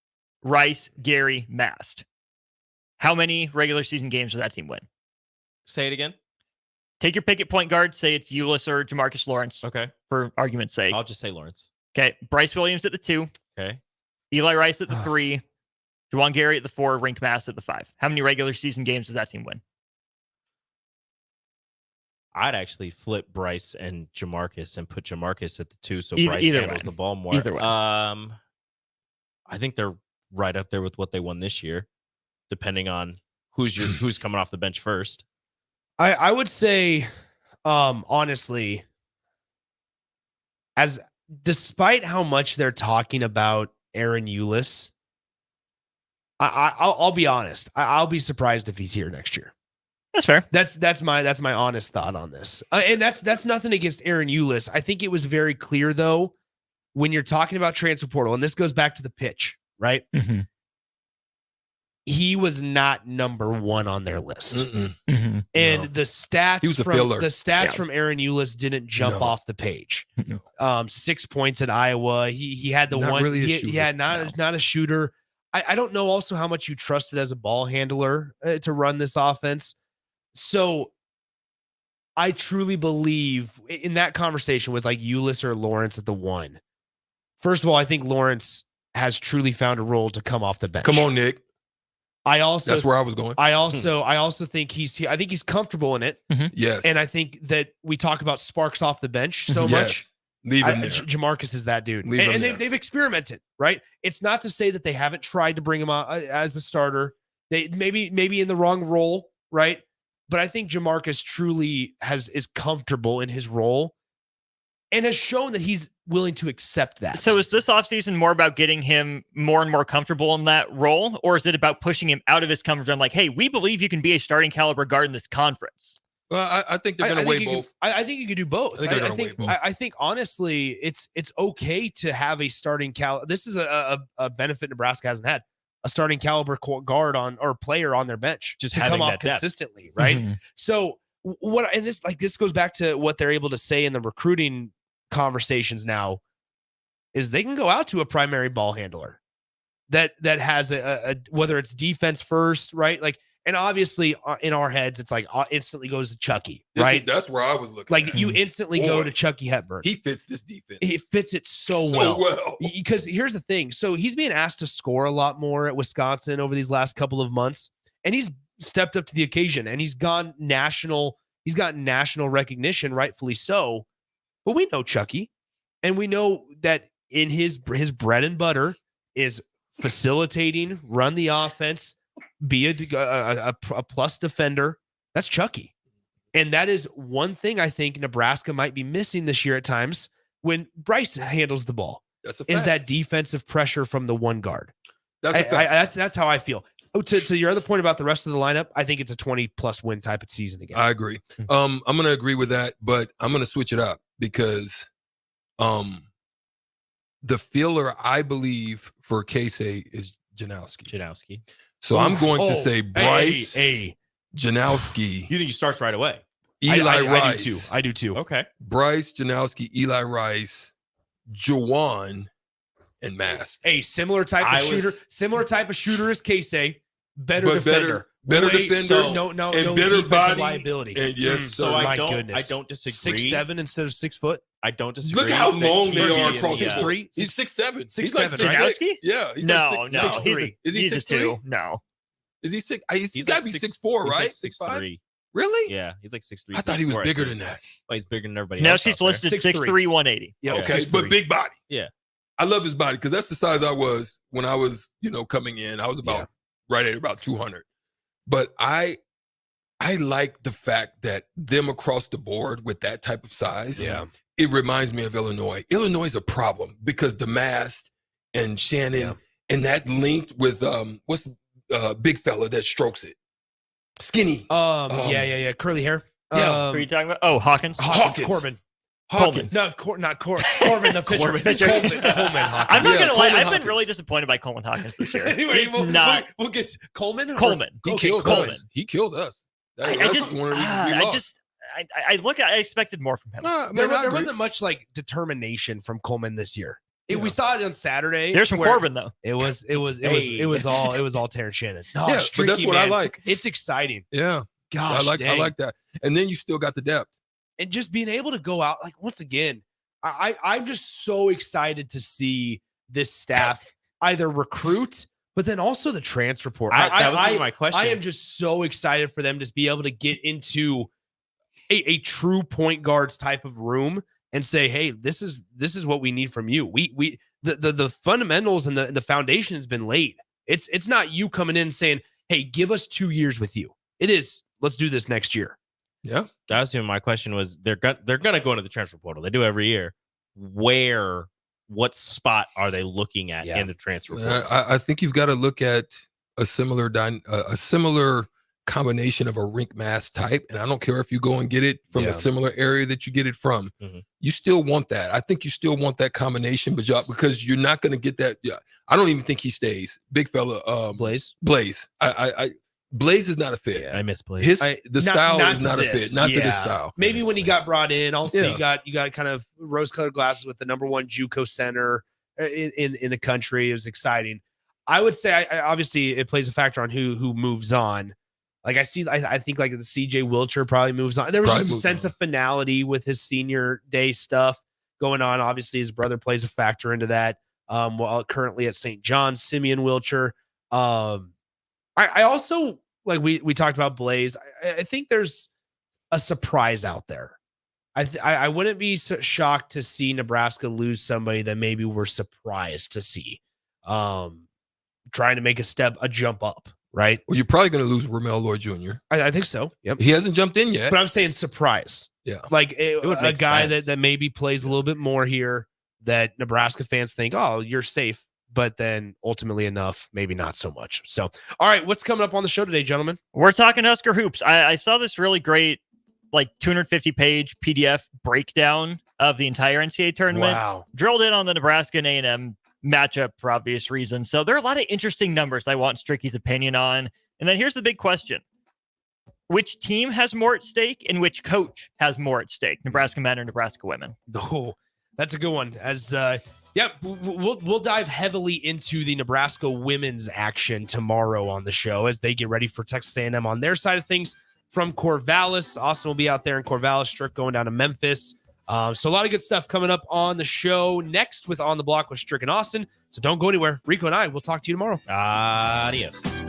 Rice, Gary, Mast. How many regular season games does that team win? Say it again. Take your pick at point guard. Say it's Ulis or Jamarcus Lawrence. Okay. For argument's sake. I'll just say Lawrence. Okay. Bryce Williams at the 2. Okay. Eli Rice at the 3. Juwan Gary at the 4. Rink Mast at the 5. How many regular season games does that team win? I'd actually flip Bryce and Jamarcus and put Jamarcus at the 2 so Either Bryce handles way. the ball more. Either way. I think they're right up there with what they won this year, depending on who's coming off the bench first. I would say, honestly, despite how much they're talking about Aaron Eulis, I'll be honest. I'll be surprised if he's here next year. That's fair. That's my honest thought on this. And that's nothing against Aaron Eulis. I think it was very clear though, when you're talking about transfer portal, and this goes back to the pitch, right? Mm-hmm. He was not number one on their list. Mm-hmm. And the stats He was a filler. the stats from Aaron Eulis didn't jump off the page. 6 points at Iowa. He had the Not one. really a He shooter. had not a shooter. I don't know also how much you trusted as a ball handler to run this offense. So I truly believe in that conversation with like Eulis or Lawrence at the one. First of all, I think Lawrence has truly found a role to come off the bench. Come on, Nick. That's where I was going. I also think he's comfortable in it. Yes. And I think that we talk about sparks off the bench so much. Leave him there. Jamarcus is that dude. Leave him And there. they've experimented, right? It's not to say that they haven't tried to bring him out as the starter. They maybe in the wrong role, right? But I think Jamarcus truly is comfortable in his role and has shown that he's willing to accept that. So is this offseason more about getting him more and more comfortable in that role, or is it about pushing him out of his comfort zone? Like, hey, we believe you can be a starting caliber guard in this conference. Well, I think they're going to weigh both. I think you could do both. I think honestly, it's okay to have a starting This is a benefit Nebraska hasn't had. A starting caliber guard or player on their bench Just to having come off that depth. consistently, right? Mm-hmm. So this goes back to what they're able to say in the recruiting conversations now is they can go out to a primary ball handler that has a whether it's defense first, right? Like, and obviously in our heads, it's like instantly goes to Chucky, right? That's where I was looking. Like at. you instantly go to Chucky Hepburn. He fits this defense. He fits it so well. Because here's the thing. So he's being asked to score a lot more at Wisconsin over these last couple of months. And he's stepped up to the occasion and he's gone national. He's got national recognition, rightfully so. But we know Chucky. And we know that in his bread and butter is facilitating, run the offense, be a plus defender. That's Chucky. And that is one thing I think Nebraska might be missing this year at times when Bryce handles the ball. That's a is fact. that defensive pressure from the one guard. That's a fact. That's how I feel. To your other point about the rest of the lineup, I think it's a 20+ win type of season again. I agree. I'm going to agree with that, but I'm going to switch it up because the filler, I believe, for Casey is Janowski. So I'm going to say Bryce, Janowski. You think he starts right away? Eli Rice. I do too. Okay. Bryce, Janowski, Eli Rice, Jawan, and Mast. A similar type of shooter as Casey. Better defender. Better defender. So no and better defensive body. liability. And yes, So sir. I goodness. don't disagree. 6'7" instead of 6 foot. I don't disagree. Look how that long he they are is- across the 6'3". board. He's 6'7". 6'7", He's right? Janowski? Yeah. He's No, like 6'3". Is he he's a 6'3"? 2. No. Is he 6? He's He's got to like be 6'4", 6'4", right? He's like 6'3". Really? Yeah, he's like 6'3". I thought he was 6'4", I bigger think. than that. Well, he's bigger than everybody else. Janowski's out there. listed 6'3". 6'3", 180. Yeah, Okay, 6'3". but big body. Yeah. I love his body because that's the size I was when I was, coming in. I was about right at about 200. But I like the fact that them across the board with that type of size. Yeah. It reminds me of Illinois. Illinois is a problem because DeMast and Shannon and that linked with what's big fella that strokes it, skinny. Yeah. Curly hair. Who are you talking about? Oh, Hawkins. Corbin. Hawkins. No, not Corbin. the pitcher. Coleman Hawkins. I'm not gonna lie. Coleman I've Hawkins. been really disappointed by Coleman Hawkins this year. Anyway, He's we'll get Coleman. Coleman. He killed Coleman. us. He killed us. I expected more from him. There wasn't much like determination from Coleman this year. We saw it on Saturday. There's some where Corbin though. It was all Terrence Shannon. No, Yeah, but streaky, that's what man. I like. It's exciting. Yeah. Gosh, I dang. like that. And then you still got the depth. And just being able to go out, like once again, I'm just so excited to see this staff either recruit, but then also the transfer portal. That was my question. I am just so excited for them to be able to get into a true point guards type of room and say, hey, this is what we need from you. the fundamentals and the foundation has been laid. It's not you coming in saying, hey, give us 2 years with you. It is, let's do this next year. Yeah. That was even my question was they're going to go into the transfer portal. They do every year. What spot are they looking at in the transfer portal? I think you've got to look at a similar combination of a rink mass type, and I don't care if you go and get it from a similar area that you get it from. You still want that. I think you still want that combination, but because you're not going to get that. Yeah, I don't even think he stays. Big fella, Blaze. Blaze is not a fit. I miss Blaze. The style is not a fit. Not to this style. Maybe when he got brought in, also you got kind of rose-colored glasses with the number one JUCO center in the country. It was exciting. I would say, obviously, it plays a factor on who moves on. Like I think like the CJ Wilcher probably moves on. There was just a sense of finality with his senior day stuff going on. Obviously, his brother plays a factor into that. While currently at St. John's, Simeon Wilcher. I also, like we talked about Blaze. I think there's a surprise out there. I wouldn't be so shocked to see Nebraska lose somebody that maybe we're surprised to see. Trying to make a jump up, right? Well, you're probably going to lose Ramel Lloyd Jr. I think so. Yep. He hasn't jumped in yet. But I'm saying surprise. Yeah. Like a guy sense. that maybe plays a little bit more here that Nebraska fans think, oh, you're safe. But then ultimately enough, maybe not so much. So, all right, what's coming up on the show today, gentlemen? We're talking Husker hoops. I saw this really great, like 250-page PDF breakdown of the entire NCAA tournament. Wow. Drilled in on the Nebraska and A&M matchup for obvious reasons. So there are a lot of interesting numbers I want Stricky's opinion on. And then here's the big question. Which team has more at stake and which coach has more at stake? Nebraska men or Nebraska women? Oh, that's a good one. We'll dive heavily into the Nebraska women's action tomorrow on the show as they get ready for Texas A&M on their side of things from Corvallis. Austin will be out there in Corvallis, Strick going down to Memphis. So a lot of good stuff coming up on the show next with On the Block with Strick and Austin. So don't go anywhere. Rico and I will talk to you tomorrow. Adios.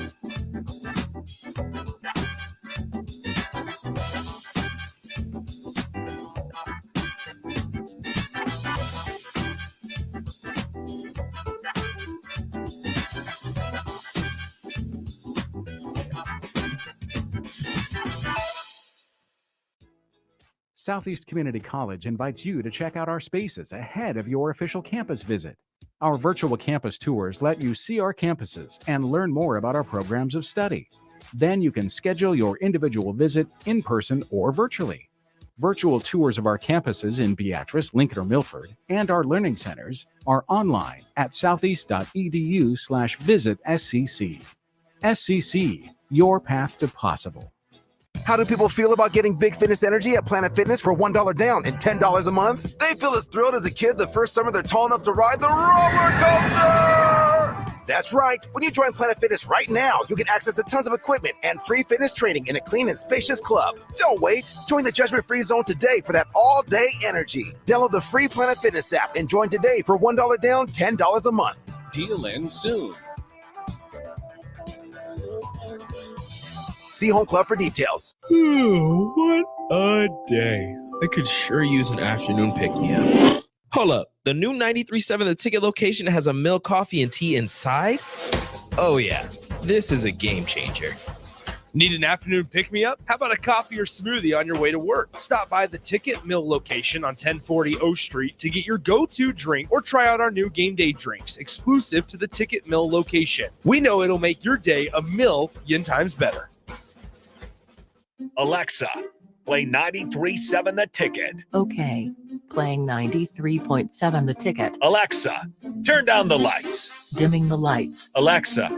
Southeast Community College invites you to check out our spaces ahead of your official campus visit. Our virtual campus tours let you see our campuses and learn more about our programs of study. Then you can schedule your individual visit in person or virtually. Virtual tours of our campuses in Beatrice, Lincoln, or Milford, and our learning centers are online at southeast.edu/visit SCC. SCC, your path to possible. How do people feel about getting Big Fitness Energy at Planet Fitness for $1 down and $10 a month? They feel as thrilled as a kid the first summer they're tall enough to ride the roller coaster! That's right. When you join Planet Fitness right now, you'll get access to tons of equipment and free fitness training in a clean and spacious club. Don't wait. Join the judgment-free zone today for that all-day energy. Download the free Planet Fitness app and join today for $1 down, $10 a month. Deal ends soon. See Home Club for details. What a day. I could sure use an afternoon pick-me-up. Hold up. The new 93.7 The Ticket location has a milk, coffee, and tea inside? Oh, yeah. This is a game changer. Need an afternoon pick-me-up? How about a coffee or smoothie on your way to work? Stop by the Ticket Mill location on 1040 O Street to get your go-to drink or try out our new game day drinks, exclusive to the Ticket Mill location. We know it'll make your day a million times better. Alexa, play 93.7 The Ticket. Okay, playing 93.7 The Ticket. Alexa, turn down the lights. Dimming the lights. Alexa,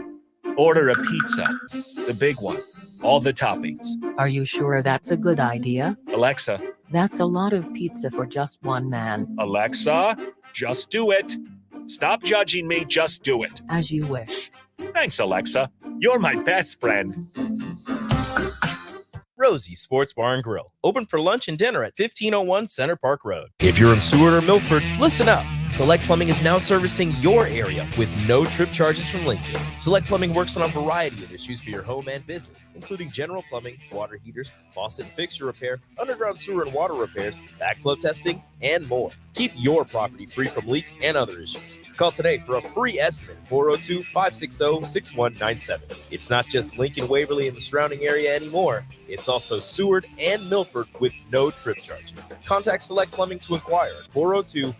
order a pizza. The big one. All the toppings. Are you sure that's a good idea? Alexa. That's a lot of pizza for just one man. Alexa, just do it. Stop judging me, just do it. As you wish. Thanks, Alexa. You're my best friend. Rosie Sports Bar and Grill, open for lunch and dinner at 1501 Center Park Road. If you're in Seward or Milford, listen up. Select Plumbing is now servicing your area with no trip charges from Lincoln. Select Plumbing works on a variety of issues for your home and business, including general plumbing, water heaters, faucet and fixture repair, underground sewer and water repairs, backflow testing, and more. Keep your property free from leaks and other issues. Call today for a free estimate, 402-560-6197. It's not just Lincoln, Waverly, and the surrounding area anymore. It's also Seward and Milford with no trip charges. Contact Select Plumbing to inquire at 402-560-6197.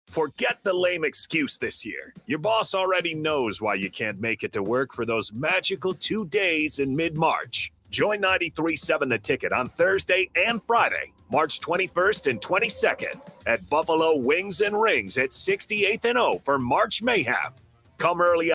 Forget the lame excuse this year. Your boss already knows why you can't make it to work for those magical 2 days in mid-March. Join 93.7 The Ticket on Thursday and Friday, March 21st and 22nd at Buffalo Wings and Rings at 68th and O for March Mayhem. Come early